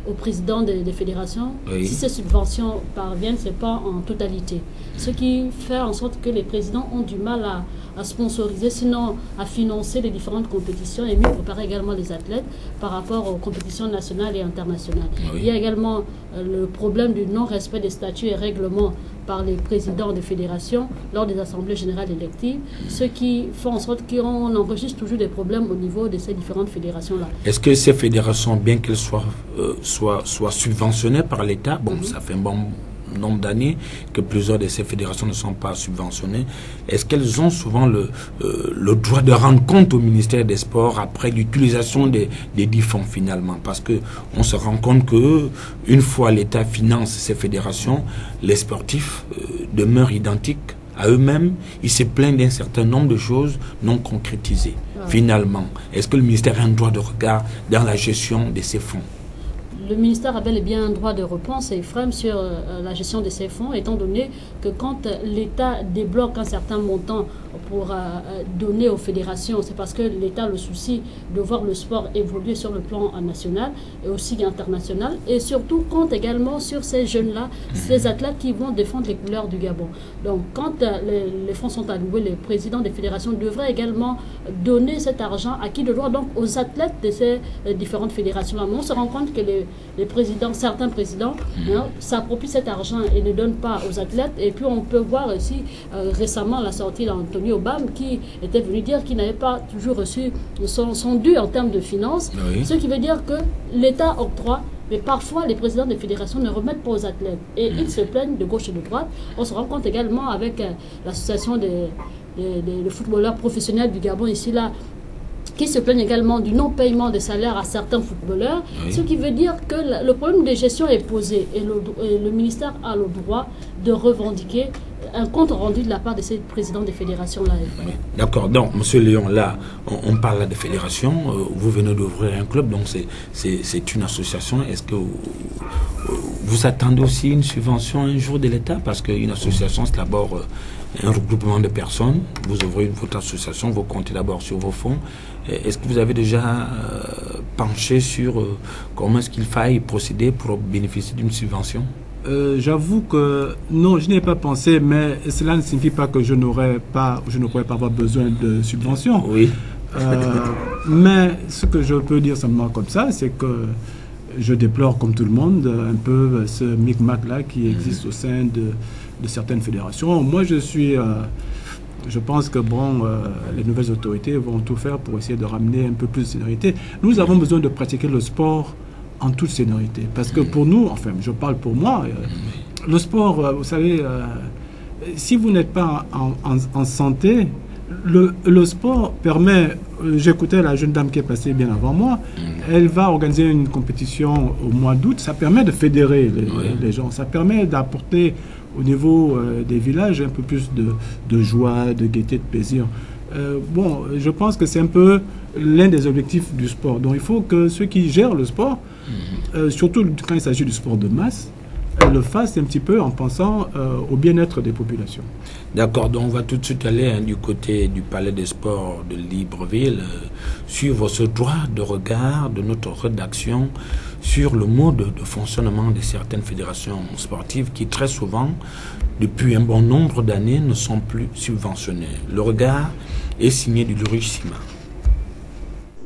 au président des fédérations. Si ces subventions parviennent, ce n'est pas en totalité. Ce qui fait en sorte que les présidents ont du mal à sponsoriser, sinon à financer les différentes compétitions et mieux préparer également les athlètes par rapport aux compétitions nationales et internationales. Il y a également le problème du non-respect des statuts et règlements par les présidents des fédérations lors des assemblées générales électives, ce qui fait en sorte qu'on enregistre toujours des problèmes au niveau de ces différentes fédérations-là. Est-ce que ces fédérations, bien qu'elles soient subventionnées par l'État, ça fait un bon nombre d'années que plusieurs de ces fédérations ne sont pas subventionnées, est-ce qu'elles ont souvent le droit de rendre compte au ministère des Sports après l'utilisation des dits fonds finalement? Parce qu'on se rend compte que une fois l'État finance ces fédérations, les sportifs demeurent identiques à eux-mêmes, ils se plaignent d'un certain nombre de choses non concrétisées. Finalement, est-ce que le ministère a un droit de regard dans la gestion de ces fonds? Le ministère a bel et bien un droit de réponse, Ephraim, sur la gestion de ces fonds, étant donné que quand l'État débloque un certain montant pour donner aux fédérations, c'est parce que l'État a le souci de voir le sport évoluer sur le plan national et aussi international, et surtout compte également sur ces jeunes-là, ces athlètes qui vont défendre les couleurs du Gabon. Donc quand les fonds sont alloués, les présidents des fédérations devraient également donner cet argent à qui de droit, donc aux athlètes de ces différentes fédérations-là. Mais on se rend compte que les présidents, certains présidents, s'approprient cet argent et ne donnent pas aux athlètes. Et puis on peut voir aussi récemment la sortie d'Anthony Obama qui était venu dire qu'il n'avait pas toujours reçu son dû en termes de finances, ce qui veut dire que l'État octroie, mais parfois les présidents des fédérations ne remettent pas aux athlètes et ils se plaignent de gauche et de droite. On se rend compte également avec l'association des footballeurs professionnels du Gabon ici là, qui se plaignent également du non-paiement des salaires à certains footballeurs, ce qui veut dire que le problème de gestion est posé et le ministère a le droit de revendiquer un compte rendu de la part de ces présidents des fédérations-là. D'accord, donc M. Léon, là, on parle là de fédération, vous venez d'ouvrir un club, donc c'est une association. Est-ce que vous attendez aussi une subvention un jour de l'État? Parce qu'une association, c'est d'abord un regroupement de personnes. Vous ouvrez votre association, vous comptez d'abord sur vos fonds. Est-ce que vous avez déjà penché sur comment est-ce qu'il faille procéder pour bénéficier d'une subvention? J'avoue que non, je n'y ai pas pensé, mais cela ne signifie pas que je ne pourrais pas avoir besoin de subventions. Oui. Mais ce que je peux dire seulement comme ça, c'est que je déplore, comme tout le monde, un peu ce micmac-là qui existe au sein de certaines fédérations. Moi, je pense que les nouvelles autorités vont tout faire pour essayer de ramener un peu plus de sécurité. Nous avons besoin de pratiquer le sport en toute sénérité. Parce que pour nous, enfin, je parle pour moi, le sport, vous savez, si vous n'êtes pas en santé, le sport permet, j'écoutais la jeune dame qui est passée bien avant moi, elle va organiser une compétition au mois d'août, ça permet de fédérer les gens, ça permet d'apporter au niveau des villages un peu plus de joie, de gaieté, de plaisir. Bon, je pense que c'est un peu l'un des objectifs du sport. Donc il faut que ceux qui gèrent le sport, surtout quand il s'agit du sport de masse, le fassent un petit peu en pensant au bien-être des populations. D'accord, donc on va tout de suite aller du côté du Palais des Sports de Libreville, suivre ce droit de regard de notre rédaction sur le mode de fonctionnement de certaines fédérations sportives qui très souvent, depuis un bon nombre d'années, ne sont plus subventionnées. Le regard est signé du Lurich-Sima.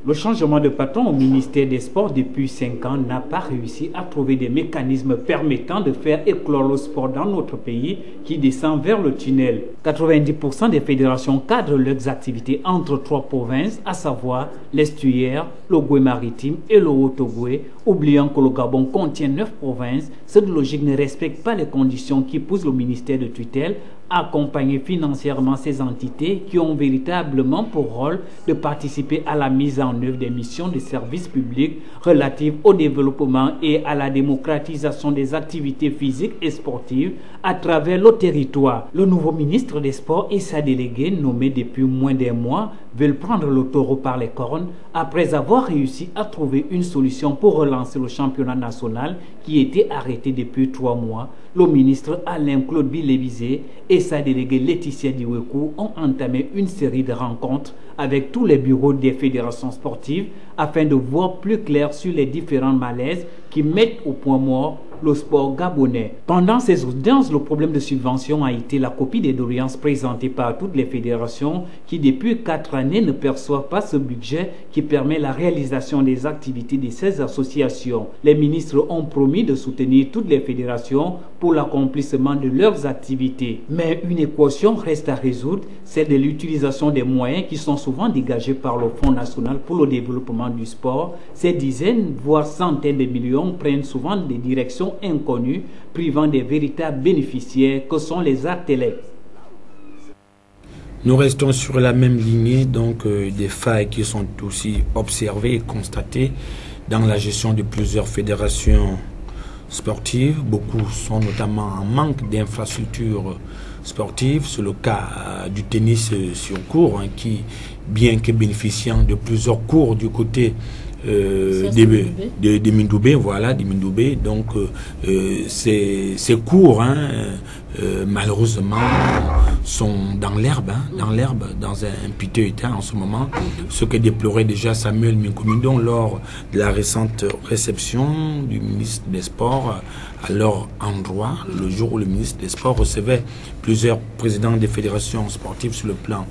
Le changement de patron au ministère des Sports depuis 5 ans n'a pas réussi à trouver des mécanismes permettant de faire éclore le sport dans notre pays qui descend vers le tunnel. 90% des fédérations cadrent leurs activités entre 3 provinces, à savoir l'estuaire, le Goué maritime et le Haut-Ogoué, oubliant que le Gabon contient 9 provinces. Cette logique ne respecte pas les conditions qui poussent le ministère de tutelle à accompagner financièrement ces entités qui ont véritablement pour rôle de participer à la mise en œuvre des missions de service public relatives au développement et à la démocratisation des activités physiques et sportives à travers le territoire. Le nouveau ministre des Sports et sa déléguée, nommée depuis moins d'un mois, veulent prendre le taureau par les cornes après avoir réussi à trouver une solution pour relancer le championnat national qui était arrêté depuis 3 mois. Le ministre Alain-Claude Bilévisé et sa déléguée Laetitia Diwekou ont entamé une série de rencontres avec tous les bureaux des fédérations sportives afin de voir plus clair sur les différents malaises qui mettent au point mort le sport gabonais. Pendant ces audiences, le problème de subvention a été la copie des doléances présentées par toutes les fédérations qui depuis 4 années ne perçoivent pas ce budget qui permet la réalisation des activités de ces associations. Les ministres ont promis de soutenir toutes les fédérations pour l'accomplissement de leurs activités. Mais une équation reste à résoudre, celle de l'utilisation des moyens qui sont souvent dégagés par le Fonds national pour le développement du sport. Ces dizaines, voire centaines de millions prennent souvent des directions inconnues, privant des véritables bénéficiaires que sont les athlètes. Nous restons sur la même lignée, donc des failles qui sont aussi observées et constatées dans la gestion de plusieurs fédérations sportives. Beaucoup sont notamment en manque d'infrastructures sportives. C'est le cas du tennis sur court, qui, bien que bénéficiant de plusieurs cours du côté de Mindoubé, voilà, de Mindoubé. Donc ces cours, malheureusement, sont dans l'herbe, dans un piteux état en ce moment. Ce que déplorait déjà Samuel Minkoumindon lors de la récente réception du ministre des Sports à leur endroit, le jour où le ministre des Sports recevait plusieurs présidents des fédérations sportives sur le plan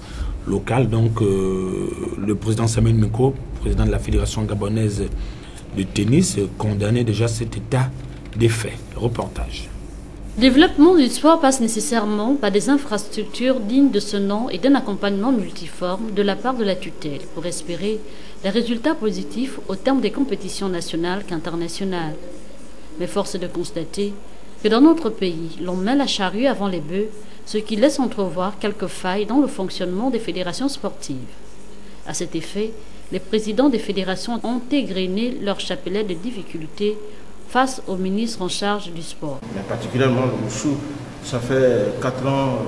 local. Donc le président Samuel Minko, président de la fédération gabonaise de tennis, condamnait déjà cet état des faits. Reportage. Le développement du sport passe nécessairement par des infrastructures dignes de ce nom et d'un accompagnement multiforme de la part de la tutelle pour espérer des résultats positifs au terme des compétitions nationales qu'internationales. Mais force est de constater que dans notre pays, l'on met la charrue avant les bœufs, ce qui laisse entrevoir quelques failles dans le fonctionnement des fédérations sportives. À cet effet, les présidents des fédérations ont égrené leur chapelet de difficultés face au ministre en charge du sport. Mais particulièrement le Wushu, ça fait 4 ans,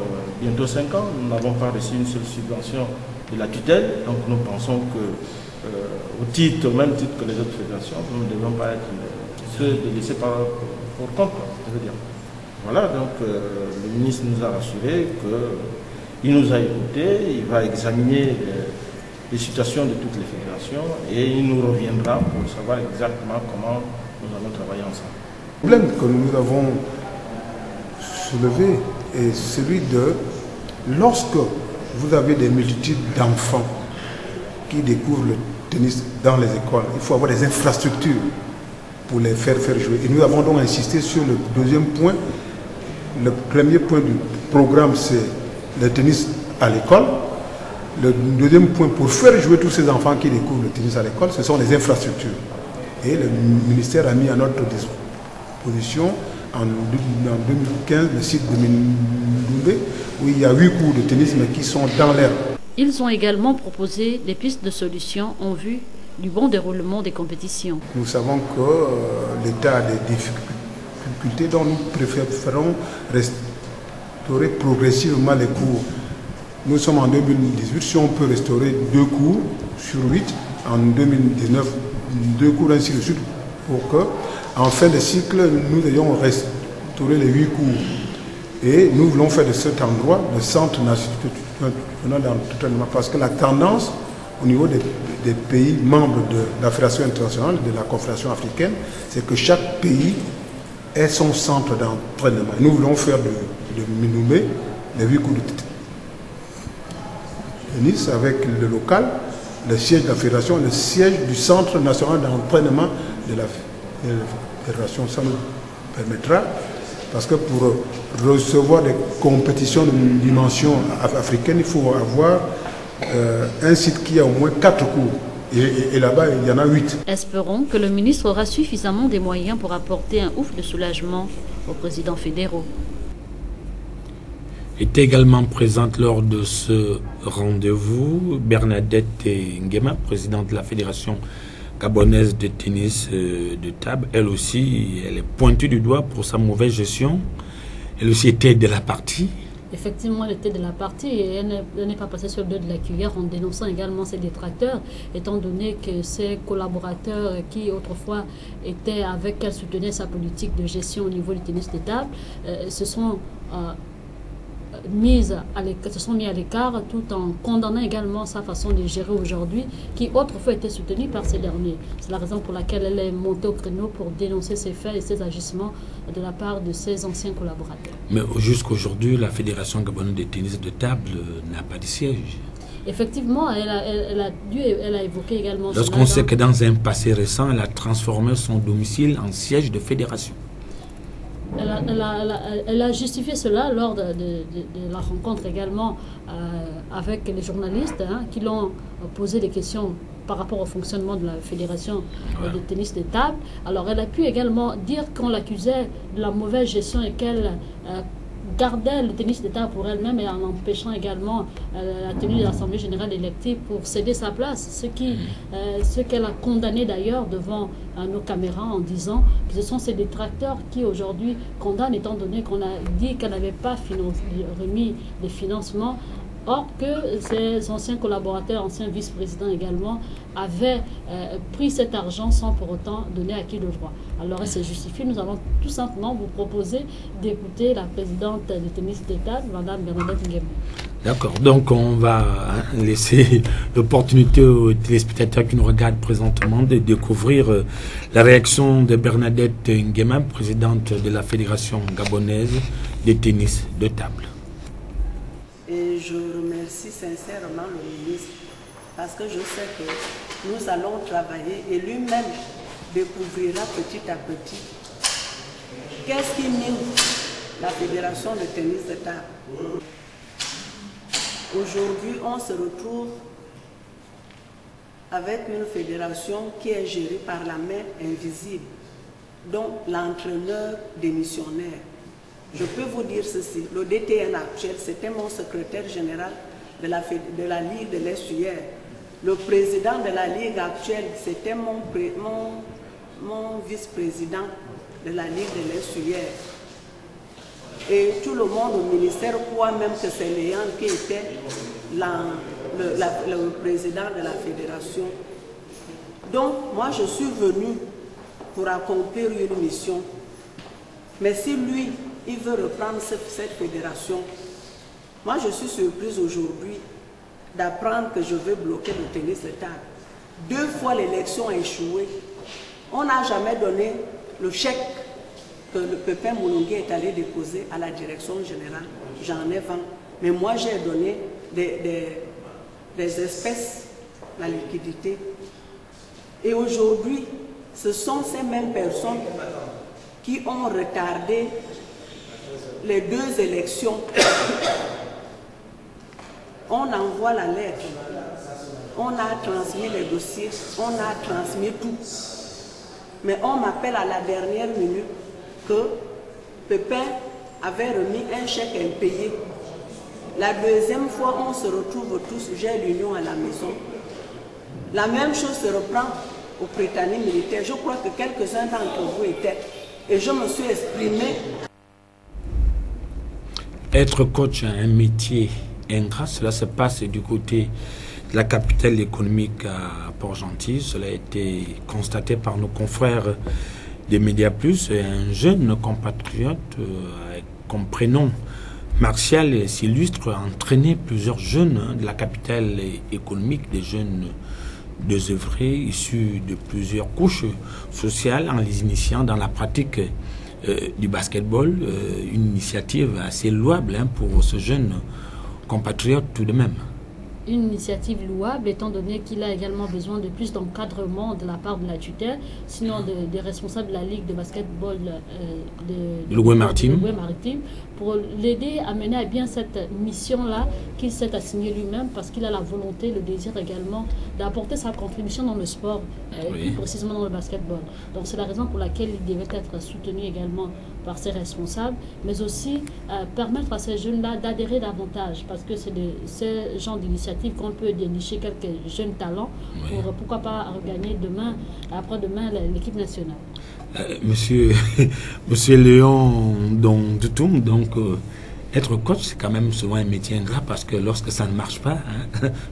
bientôt 5 ans, nous n'avons pas reçu une seule subvention de la tutelle. Donc nous pensons que, au même titre que les autres fédérations, nous ne devons pas être ceux de laisser pour compte, je veux dire. Voilà, donc le ministre nous a rassuré qu'il nous a écoutés, il va examiner les situations de toutes les fédérations et il nous reviendra pour savoir exactement comment nous allons travailler ensemble. Le problème que nous avons soulevé est celui de lorsque vous avez des multitudes d'enfants qui découvrent le tennis dans les écoles, il faut avoir des infrastructures pour les faire jouer. Et nous avons donc insisté sur le deuxième point. Le premier point du programme, c'est le tennis à l'école. Le deuxième point, pour faire jouer tous ces enfants qui découvrent le tennis à l'école, ce sont les infrastructures. Et le ministère a mis à notre disposition en 2015 le site de Mindoundé, où il y a 8 cours de tennis mais qui sont dans l'air. Ils ont également proposé des pistes de solutions en vue du bon déroulement des compétitions. Nous savons que l'État a des difficultés, donc nous préférons restaurer progressivement les cours. Nous sommes en 2018, si on peut restaurer 2 cours sur 8, en 2019, 2 cours ainsi de suite, pour que, en fin de cycle, nous ayons restauré les 8 cours. Et nous voulons faire de cet endroit le centre national d'entraînement, parce que la tendance au niveau des pays membres de la Fédération internationale, de la Confédération africaine, c'est que chaque pays ait son centre d'entraînement. Nous voulons faire de Mindoundé les 8 cours de tennis avec le local, le siège de la Fédération, le siège du Centre national d'entraînement de la Fédération. Ça nous permettra, parce que pour recevoir des compétitions de dimension africaine, il faut avoir un site qui a au moins 4 cours. Et là-bas, il y en a 8. Espérons que le ministre aura suffisamment de moyens pour apporter un ouf de soulagement aux présidents fédéraux. Était également présente lors de ce rendez-vous Bernadette Nguema, présidente de la Fédération gabonaise de tennis de table. Elle aussi, elle est pointue du doigt pour sa mauvaise gestion. Elle aussi était de la partie. Effectivement, elle était de la partie et elle n'est pas passée sur le dos de la cuillère en dénonçant également ses détracteurs, étant donné que ses collaborateurs qui autrefois étaient avec elle, soutenaient sa politique de gestion au niveau du tennis de table, se sont mis à l'écart tout en condamnant également sa façon de gérer aujourd'hui, qui autrefois était soutenue par ces derniers. C'est la raison pour laquelle elle est montée au créneau pour dénoncer ces faits et ces agissements de la part de ses anciens collaborateurs. Mais jusqu'aujourd'hui, la Fédération gabonaise de tennis de table n'a pas de siège. Effectivement, elle a évoqué également... Lorsqu'on sait que dans un passé récent, elle a transformé son domicile en siège de fédération. Elle a justifié cela lors de la rencontre également avec les journalistes qui l'ont posé des questions par rapport au fonctionnement de la fédération de tennis de table. Alors elle a pu également dire qu'on l'accusait de la mauvaise gestion et qu'elle gardait le tennis de table pour elle-même et en empêchant également la tenue de l'Assemblée générale élective pour céder sa place, ce qu'elle a condamné d'ailleurs devant nos caméras en disant que ce sont ces détracteurs qui aujourd'hui condamnent, étant donné qu'on a dit qu'elle n'avait pas remis les financements. Or que ses anciens collaborateurs, anciens vice-présidents également, avaient pris cet argent sans pour autant donner à qui le droit. Alors elle s'est justifiée. Nous allons tout simplement vous proposer d'écouter la présidente du tennis d'État, Mme Bernadette Nguema. D'accord, donc on va laisser l'opportunité aux téléspectateurs qui nous regardent présentement de découvrir la réaction de Bernadette Nguema, présidente de la Fédération gabonaise de tennis de table. Et je remercie sincèrement le ministre parce que je sais que nous allons travailler et lui-même découvrira petit à petit qu'est-ce qui mine la Fédération de tennis de table. Aujourd'hui, on se retrouve avec une fédération qui est gérée par la main invisible, dont l'entraîneur démissionnaire. Je peux vous dire ceci, le DTN actuel, c'était mon secrétaire général de la Ligue de l'Estuaire. Le président de la Ligue actuelle, c'était mon vice-président de la Ligue de l'Estuaire. Et tout le monde au ministère croit même que c'est Léon qui était le président de la fédération. Donc, moi, je suis venu pour accomplir une mission. Mais si lui, il veut reprendre cette fédération, moi, je suis surprise aujourd'hui d'apprendre que je vais bloquer le tennis de table. 2 fois l'élection a échoué. On n'a jamais donné le chèque que le Pépin Moulongué est allé déposer à la direction générale. J'en ai 20. Mais moi, j'ai donné des espèces, la liquidité. Et aujourd'hui, ce sont ces mêmes personnes qui ont retardé les 2 élections. On envoie la lettre, on a transmis les dossiers, on a transmis tout. Mais on m'appelle à la dernière minute que Pépin avait remis un chèque impayé. La deuxième fois, on se retrouve tous, j'ai l'union à la maison. La même chose se reprend au Britannique militaire. Je crois que quelques-uns d'entre vous étaient. Et je me suis exprimé. Être coach a un métier ingrat, cela se passe du côté de la capitale économique à Port-Gentil. Cela a été constaté par nos confrères des Médias Plus. Un jeune compatriote comme prénom Martial s'illustre a entraîné plusieurs jeunes de la capitale économique, des jeunes désœuvrés issus de plusieurs couches sociales, en les initiant dans la pratique du basketball, une initiative assez louable pour ce jeune compatriote tout de même. Une initiative louable, étant donné qu'il a également besoin de plus d'encadrement de la part de la tutelle, sinon des responsables de la Ligue de basketball de Louis-Maritime, pour l'aider à mener à bien cette mission-là qu'il s'est assigné lui-même, parce qu'il a la volonté, le désir également d'apporter sa contribution dans le sport, plus précisément dans le basketball. Donc c'est la raison pour laquelle il devait être soutenu également par ses responsables, mais aussi permettre à ces jeunes-là d'adhérer davantage, parce que c'est de ce genre d'initiative qu'on peut dénicher quelques jeunes talents pour pourquoi pas regagner demain, après-demain, l'équipe nationale. Monsieur Léon Doutoum, donc être coach, c'est quand même souvent un métier ingrat, parce que lorsque ça ne marche pas,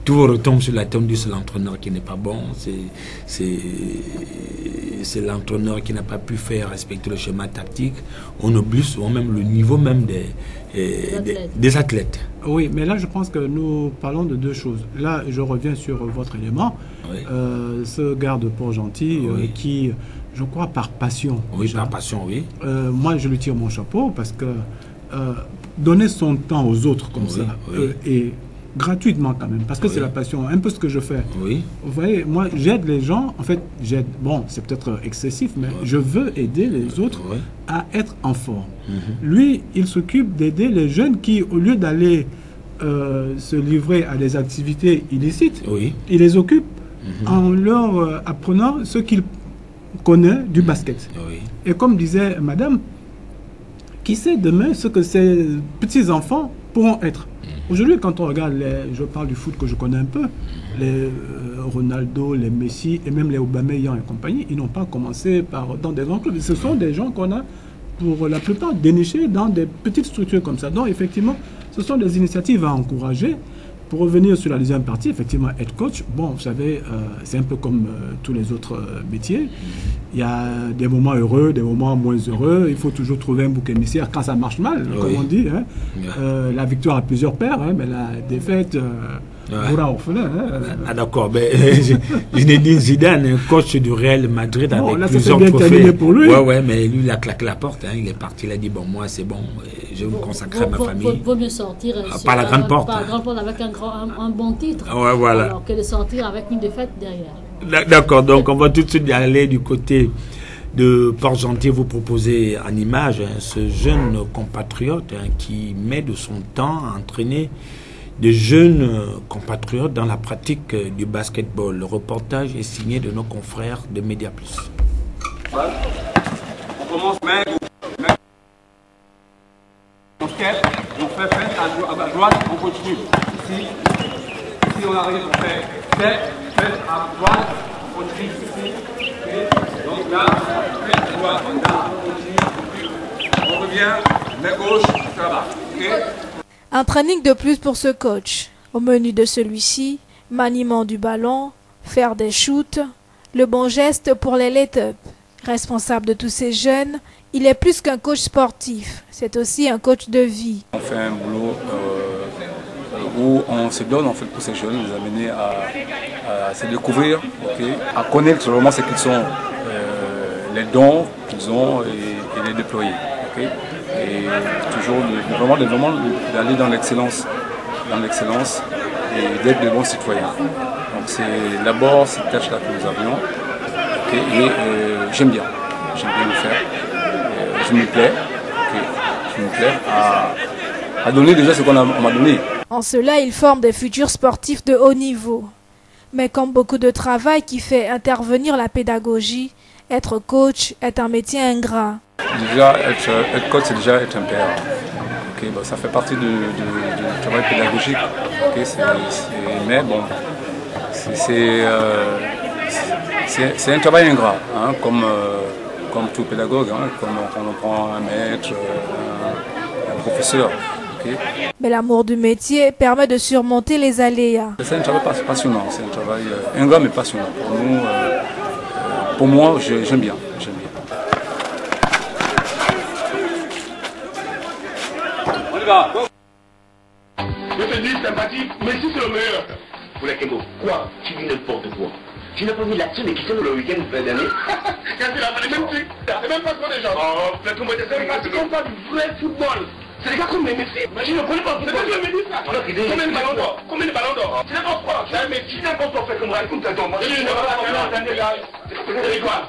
tout retombe sur la tombe de l'entraîneur qui n'est pas bon, c'est l'entraîneur qui n'a pas pu faire respecter le schéma tactique. On oublie souvent même le niveau même des athlètes. Oui, mais là je pense que nous parlons de deux choses. Là je reviens sur votre élément, ce gars de Port-Gentil qui, je crois par passion. Oui, déjà, par passion, oui. Moi je lui tire mon chapeau, parce que donner son temps aux autres comme ça, et gratuitement quand même, parce que c'est la passion, un peu ce que je fais. Oui. Vous voyez, moi j'aide les gens, en fait j'aide, bon c'est peut-être excessif, mais je veux aider les autres à être en forme. Lui, il s'occupe d'aider les jeunes qui, au lieu d'aller se livrer à des activités illicites, il les occupe en leur apprenant ce qu'il connaît du basket. Et comme disait madame, qui sait demain ce que ces petits-enfants pourront être. Aujourd'hui, quand on regarde, je parle du foot que je connais un peu, les Ronaldo, les Messi et même les Aubameyang et compagnie, ils n'ont pas commencé dans des grands clubs. Ce sont des gens qu'on a, pour la plupart, dénichés dans des petites structures comme ça. Donc, effectivement, ce sont des initiatives à encourager. Pour revenir sur la deuxième partie, effectivement, être coach, bon, vous savez, c'est un peu comme tous les autres métiers. Il y a des moments heureux, des moments moins heureux. Il faut toujours trouver un bouc émissaire quand ça marche mal, comme on dit. La victoire a plusieurs pères, mais la défaite mourra orphelin. Ah d'accord, Zinedine Zidane, coach du Real Madrid avec là, plusieurs bien trophées. Pour lui. Ouais, mais lui, il a claqué la porte. Il est parti, il a dit, bon, moi, c'est bon, je vais me consacrer à ma famille. Vaut mieux sortir par la grande porte. Par la grande porte avec un bon titre, alors que de sortir avec une défaite derrière. D'accord, donc on va tout de suite aller du côté de Port-Gentil, vous proposer en image ce jeune compatriote qui met de son temps à entraîner des jeunes compatriotes dans la pratique du basketball. Le reportage est signé de nos confrères de Média Plus. On commence main gauche. On step, on fait fête à droite, on continue. Si on arrive, on fait step, fête à droite, on continue ici. Okay. Donc là, fête à droite, là, on continue. On revient, main gauche, ça va. Okay. Un training de plus pour ce coach. Au menu de celui-ci, maniement du ballon, faire des shoots, le bon geste pour les let-up. Responsable de tous ces jeunes, il est plus qu'un coach sportif, c'est aussi un coach de vie. On fait un boulot où on se donne en fait pour ces jeunes, les amener à se découvrir, à connaître vraiment ce qu'ils sont, les dons qu'ils ont et les déployer. Et toujours vraiment d'aller dans l'excellence et d'être de bons citoyens. Donc c'est d'abord cette tâche-là que nous avions, et j'aime bien le faire. Je me plais à donner déjà ce qu'on m'a donné. En cela, il forme des futurs sportifs de haut niveau. Mais comme beaucoup de travail qui fait intervenir la pédagogie, Être coach est un métier ingrat. Déjà, être coach, c'est déjà être un père. Okay, bon, ça fait partie du travail pédagogique. Okay, mais bon, c'est un travail ingrat, hein, comme tout pédagogue, hein, comme quand on prend un maître, un professeur. Okay. Mais l'amour du métier permet de surmonter les aléas. C'est un travail passionnant, c'est un travail ingrat mais passionnant. Pour moi, j'aime bien. On y va. Je te dis sympathique, mais si c'est le meilleur. Pour les Kembo, quoi? Tu dis n'importe quoi. Tu n'as pas vu l'action de Cristiano le week-end dernier? Quand il a fait les mêmes trucs, c'est même pas trop des gens. Oh, mais comment c'est parce qu'on parle du vrai football. C'est les gars comme Messi. Mais je ne connais pas le football. C'est que ça. Combien de ballons d'or? Combien de ballons d'or? Tu n'importe quoi. Mais tu n'importe quoi fait comme Raïkoum Taton. Moi, je ne sais pas comment c'est quoi.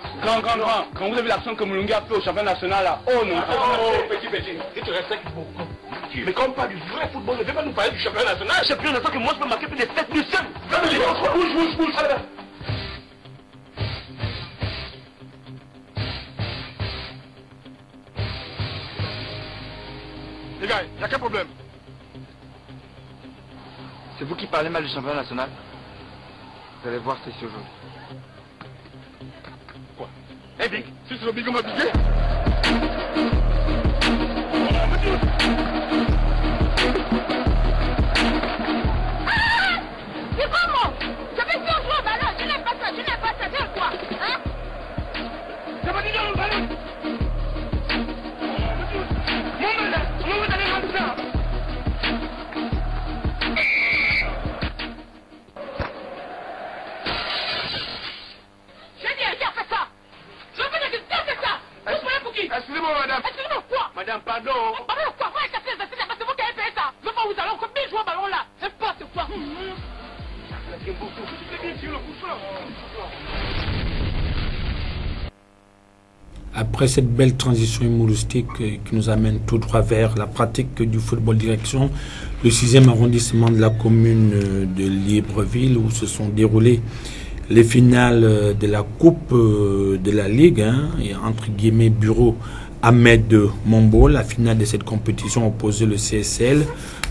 Quand vous avez l'action que Moulungi a fait au championnat national là. Oh non. Oh, petit. Si tu respectes beaucoup. Mais quand on parle du vrai football, ne viens pas nous parler du championnat national. Le championnat national que moi je peux marquer plus de 7 plus 7. Bouge. Les gars, il n'y a qu'un problème. C'est vous qui parlez mal du championnat national. Vous allez voir, c'est ce jour. Quoi? Eh Big, si c'est le Big, on m'a piqué. C'est comment? J'avais dit au joueur au ballon, je n'aime pas ça, viens quoi? Hein? Ça m'a dit dans le ballon. Excusez-moi, madame. Excusez-moi, quoi? Madame, pardon. Pardon, quoi? Moi, c'est vous qui avez fait ça. Je vois où vous allez, combien de joueurs ballon là? N'importe quoi. Après cette belle transition humoristique qui nous amène tout droit vers la pratique du football direction, le 6e arrondissement de la commune de Libreville, où se sont déroulées les finales de la Coupe de la Ligue, et entre guillemets Bureau Ahmed Mombo. La finale de cette compétition opposait le CSL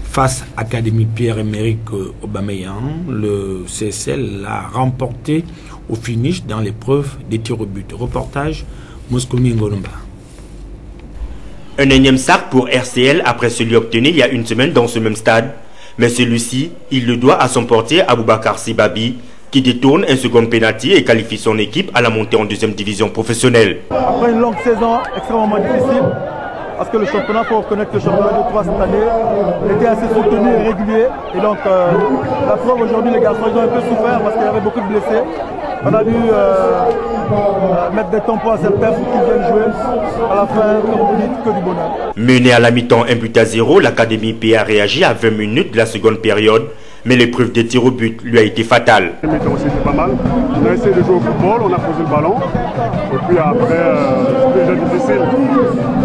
face à Académie Pierre-Emerick Aubameyang. Le CSL l'a remporté au finish dans l'épreuve des tirs au but. Reportage Mouskouni Ngolomba. Un énième sac pour RCL après celui obtenu il y a une semaine dans ce même stade. Mais celui-ci, il le doit à son portier Aboubacar Sibabi, qui détourne un second penalty et qualifie son équipe à la montée en 2e division professionnelle. Après une longue saison extrêmement difficile, parce que le championnat, il faut reconnaître que le championnat de 3 cette année était assez soutenu et régulier. Et donc, la preuve aujourd'hui, les garçons, ils ont un peu souffert parce qu'il y avait beaucoup de blessés. On a dû mettre des tampons à cette perf pour qu'ils viennent jouer. À la fin, comme vous dites, que du bonheur. Mené à la mi-temps 1-0, l'Académie PA réagit à 20 minutes de la seconde période. Mais l'épreuve des tirs au but lui a été fatale. La mi-temps aussi c'était pas mal. On a essayé de jouer au football, on a posé le ballon. Et puis après, c'était déjà difficile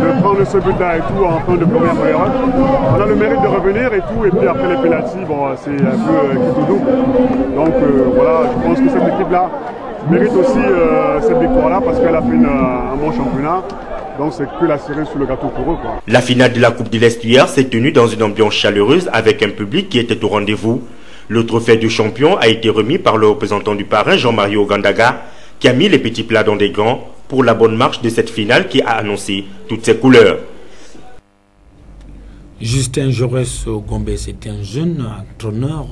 de prendre ce but-là et tout en fin de première période. On a le mérite de revenir et tout. Et puis après les pénaltys, bon, c'est un peu qui tout double. Donc voilà, je pense que cette équipe-là mérite aussi cette victoire-là parce qu'elle a fait un bon championnat. Donc c'est que la cerise sur le gâteau pour eux, quoi. La finale de la Coupe de l'Estuaire s'est tenue dans une ambiance chaleureuse avec un public qui était au rendez-vous. Le trophée de champion a été remis par le représentant du parrain Jean-Marie Ogandaga, qui a mis les petits plats dans des gants pour la bonne marche de cette finale qui a annoncé toutes ses couleurs. Justin Jaurès Gombe, c'est un jeune entraîneur,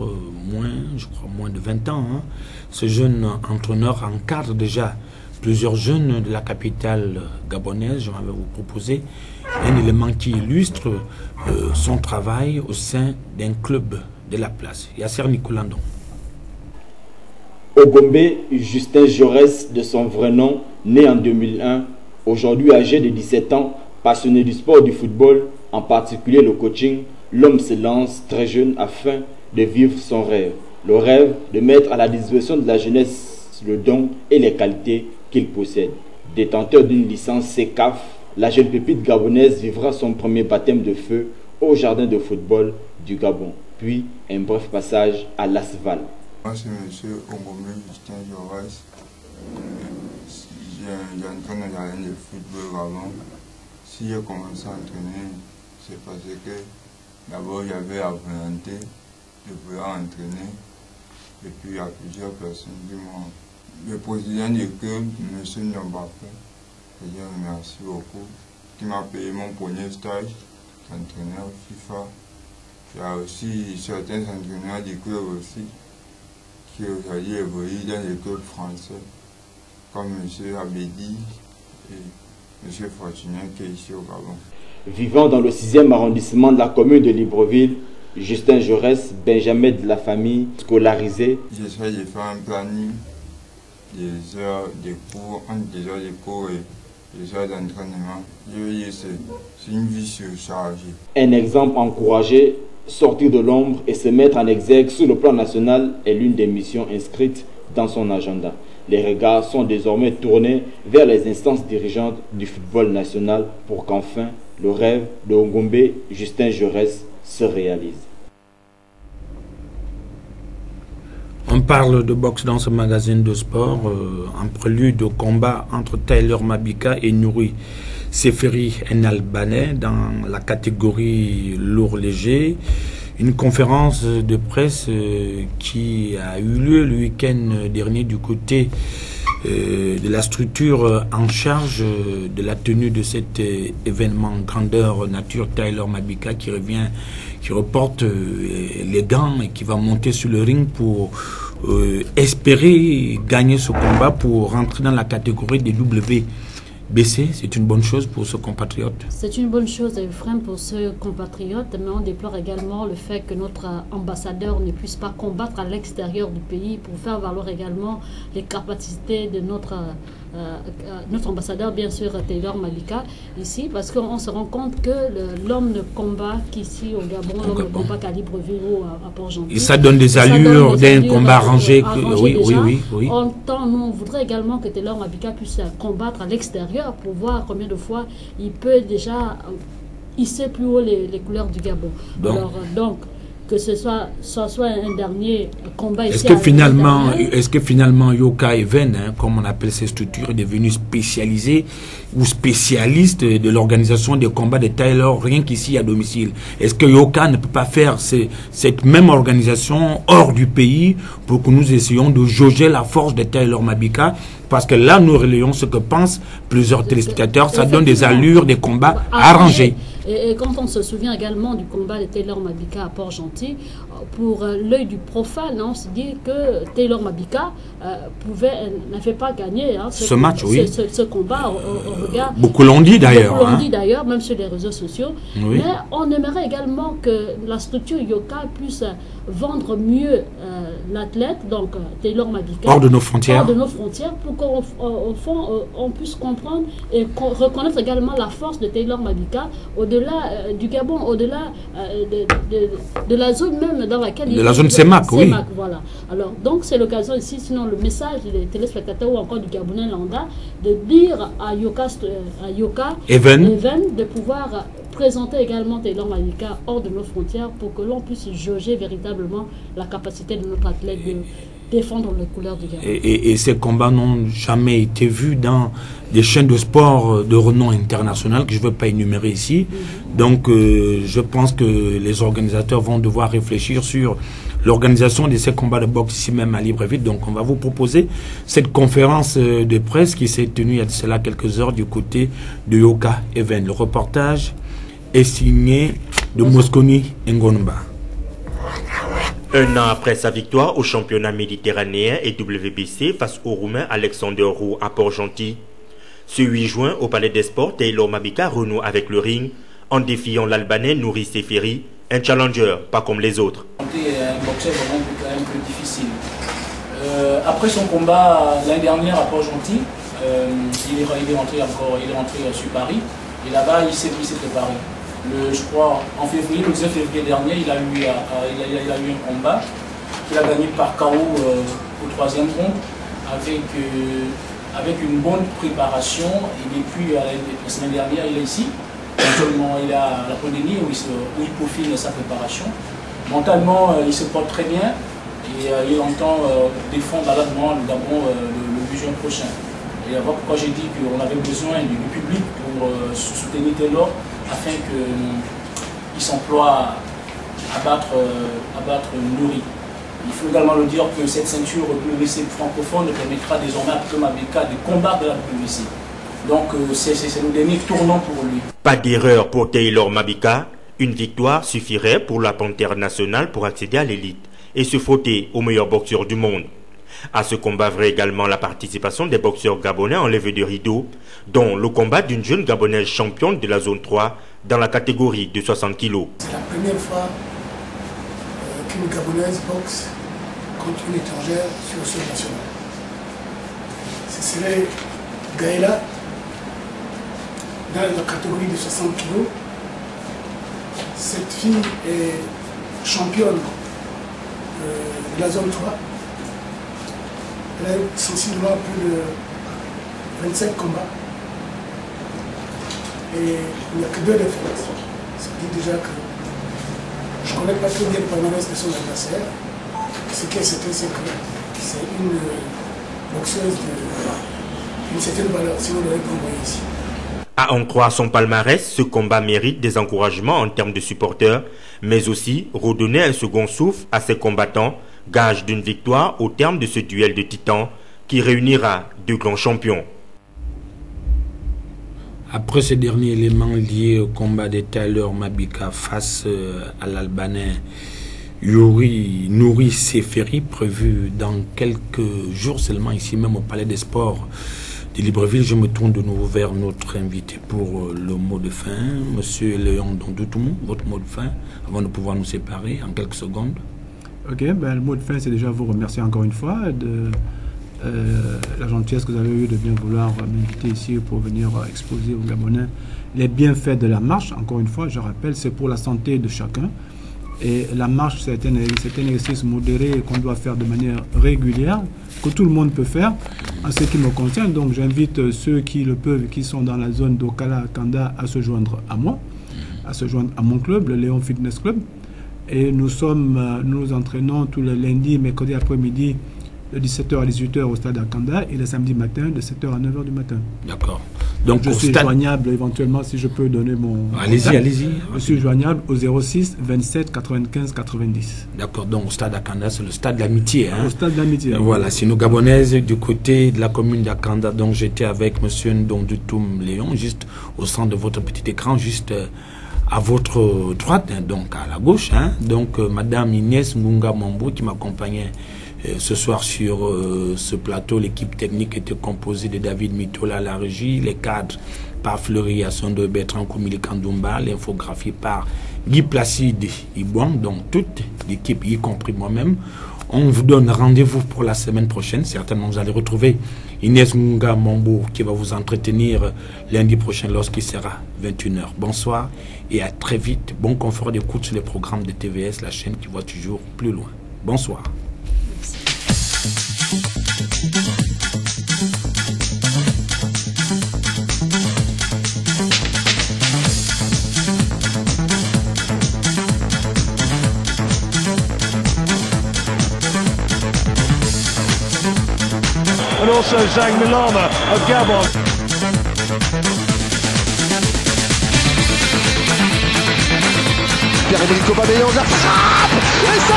moins de 20 ans. Ce jeune entraîneur encadre déjà plusieurs jeunes de la capitale gabonaise. Je vais vous proposer un élément qui illustre son travail au sein d'un club de la place. Yasser Nicolandon. Au Gombe, Justin Jaurès, de son vrai nom, né en 2001, aujourd'hui âgé de 17 ans, passionné du sport du football, en particulier le coaching, l'homme se lance très jeune afin de vivre son rêve. Le rêve de mettre à la disposition de la jeunesse le don et les qualités qu'il possède. Détenteur d'une licence CECAF, la jeune pépite gabonaise vivra son premier baptême de feu au jardin de football du Gabon, puis un bref passage à l'Asval. Moi, c'est M. Ongomé Justin Jaurès. j'entraîne dans le football avant. Si j'ai commencé à entraîner, c'est parce que d'abord j'avais la volonté de pouvoir entraîner. Et puis il y a plusieurs personnes qui m'ont... Le président du club, M. Nyambapé, que je remercie beaucoup, qui m'a payé mon premier stage d'entraîneur FIFA. Il y a aussi certains entraîneurs du club aussi qui aujourd'hui évoluent dans les clubs français, comme M. Abedi et M. Fortuné qui est ici au Gabon. Vivant dans le 6e arrondissement de la commune de Libreville, Justin Jaurès, Benjamin de la famille, scolarisé. J'essaie de faire un planning des heures de cours, entre des heures de cours et des heures d'entraînement. Je veux dire, c'est une vie surchargée. Un exemple encouragé, sortir de l'ombre et se mettre en exergue sur le plan national est l'une des missions inscrites dans son agenda. Les regards sont désormais tournés vers les instances dirigeantes du football national pour qu'enfin le rêve de Ngombe Justin Jaurès se réalise. On parle de boxe dans ce magazine de sport, en prélude au combat entre Taylor Mabika et Nouri Seferi, un Albanais, dans la catégorie lourd léger. Une conférence de presse qui a eu lieu le week-end dernier du côté de la structure en charge de la tenue de cet événement grandeur nature, Taylor Mabika, qui reporte les gants et qui va monter sur le ring pour espérer gagner ce combat pour rentrer dans la catégorie des WBC. C'est une bonne chose pour ce compatriote. C'est une bonne chose, Ephraim, pour ce compatriote, mais on déplore également le fait que notre ambassadeur ne puisse pas combattre à l'extérieur du pays pour faire valoir également les capacités de notre ambassadeur, bien sûr, Taylor Mabika, ici, parce qu'on se rend compte que l'homme ne combat qu'ici au Gabon, l'homme ne combat qu'à Libreville ou à Port-Gentil. Et ça donne des allures d'un combat arrangé. Oui. En temps, nous, on voudrait également que Taylor Mabika puisse combattre à l'extérieur pour voir combien de fois il peut déjà hisser plus haut les couleurs du Gabon. Donc que ce soit un dernier combat ici. Est-ce que finalement Yoka Even, comme on appelle ces structures, est devenu spécialisé ou spécialiste de l'organisation des combats de Taylor rien qu'ici à domicile? Est-ce que Yoka ne peut pas faire cette même organisation hors du pays pour que nous essayions de jauger la force de Taylor Mabika? Parce que là, nous relayons ce que pensent plusieurs téléspectateurs. Ça donne des allures, des combats arrangés. Et quand on se souvient également du combat de Taylor Mabika à Port-Gentil, pour l'œil du profane, on se dit que Taylor Mabika n'avait pas gagné ce match, ce combat au regard. Beaucoup l'ont dit d'ailleurs. Beaucoup l'ont dit d'ailleurs, même sur les réseaux sociaux. Oui. Mais on aimerait également que la structure Yoka puisse vendre mieux l'athlète, donc Taylor Mabika. Hors de nos frontières. Hors de nos frontières, pour qu'au fond, on puisse comprendre et reconnaître également la force de Taylor Mabika au-delà du Gabon, au-delà de la zone même dans laquelle il est. De la zone CEMAC, oui. Voilà. Alors, donc c'est l'occasion ici, sinon le message des téléspectateurs ou encore du Gabonais lambda, de dire à Yoka Even de pouvoir présenter également Taylor Mabika hors de nos frontières pour que l'on puisse jauger véritablement la capacité de notre athlète de défendre les couleurs du Gabon. Et ces combats n'ont jamais été vus dans des chaînes de sport de renom international que je ne veux pas énumérer ici. Donc je pense que les organisateurs vont devoir réfléchir sur l'organisation de ces combats de boxe ici même à Libreville. Donc on va vous proposer cette conférence de presse qui s'est tenue il y a de cela quelques heures du côté de Yoka Even. Le reportage est signé de Mosconi Ngonba. Un an après sa victoire au championnat méditerranéen et WBC face au Roumain Alexander Roux à Port-Gentil, ce 8 juin au Palais des Sports, Taylor Mabika renoue avec le ring en défiant l'Albanais Nouri Seferi, un challenger pas comme les autres. C'était un boxeur vraiment quand même plus difficile. Après son combat l'année dernière à Port-Gentil, il est rentré sur Paris et là-bas il s'est préparé. Je crois en février, le 19 février dernier, il a eu un combat qu'il a gagné par KO au 3e round avec une bonne préparation. Et depuis la semaine dernière, il est ici. Actuellement, il est à la Polynésie où il peaufine sa préparation. Mentalement, il se porte très bien et il entend défendre à la demande le Gabon le juin prochain. Et voilà pourquoi j'ai dit qu'on avait besoin du public pour soutenir Taylor afin qu'il s'emploie à battre Nouri. Il faut également le dire que cette ceinture WBC francophone permettra désormais à Peter Mabika de combattre la WBC. Donc c'est le dernier tournant pour lui. Pas d'erreur pour Taylor Mabika. Une victoire suffirait pour la Panthère nationale pour accéder à l'élite et se frotter aux meilleurs boxeurs du monde. À ce combat vrai également la participation des boxeurs gabonais en levée de rideau, dont le combat d'une jeune gabonaise championne de la zone 3 dans la catégorie de 60 kg. C'est la première fois qu'une gabonaise boxe contre une étrangère sur le sol national. Ce serait Gaëla dans la catégorie de 60 kg. Cette fille est championne de la zone 3. Elle a sensiblement plus de 25 combats. Et il n'y a que 2 défaites. Ça dit déjà que je ne connais pas très bien le palmarès de son adversaire. Ce qui est certain, c'est que c'est une boxeuse d'une certaine valeur, sinon on l'aurait pas envoyé ici. À en croire son palmarès, ce combat mérite des encouragements en termes de supporters, mais aussi redonner un second souffle à ses combattants, gage d'une victoire au terme de ce duel de titans qui réunira 2 grands champions. Après ce dernier élément lié au combat de Taylor Mabika face à l'Albanais Nouri Seferi, prévu dans quelques jours seulement ici même au Palais des Sports de Libreville, je me tourne de nouveau vers notre invité pour le mot de fin. Monsieur Léon Dondoutoumou, votre mot de fin, avant de pouvoir nous séparer en quelques secondes. Ok, le mot de fin, c'est déjà vous remercier encore une fois de la gentillesse que vous avez eue de bien vouloir m'inviter ici pour venir exposer aux Gabonais les bienfaits de la marche. Encore une fois, je rappelle, c'est pour la santé de chacun. Et la marche, c'est un exercice modéré qu'on doit faire de manière régulière, que tout le monde peut faire, en ce qui me concerne. Donc j'invite ceux qui le peuvent, qui sont dans la zone d'Okala, Kanda, à se joindre à moi, à se joindre à mon club, le Léon Fitness Club. Et nous nous entraînons tous les lundis, mercredis après-midi, de 17h à 18h au stade Akanda et le samedi matin de 7h à 9h du matin. D'accord. Donc je suis joignable éventuellement, si je peux donner mon... Allez-y. Je suis joignable au 06 27 95 90. D'accord, donc au stade Akanda, c'est le stade de l'amitié. Hein? Au stade de l'amitié. Voilà, c'est nos Gabonaises du côté de la commune d'Akanda. Donc j'étais avec M. Ndondoutoum Léon, juste au centre de votre petit écran, juste à votre droite, hein, donc à la gauche. Hein? Donc Madame Inès Ngunga Mambo qui m'accompagnait ce soir sur ce plateau. L'équipe technique était composée de David Mitola à la régie, les cadres par Fleury Assondo, Bertrand Koumili Kandoumba, l'infographie par Guy Placide Ibouang, donc toute l'équipe, y compris moi-même. On vous donne rendez-vous pour la semaine prochaine. Certainement, vous allez retrouver Inès Ngunga Mambo qui va vous entretenir lundi prochain lorsqu'il sera 21h. Bonsoir et à très vite. Bon confort d'écoute sur les programmes de TVS, la chaîne qui voit toujours plus loin. Bonsoir. And also Zhang Milama of Gabon. Pierre-Emerick Aubameyang, la frappe et ça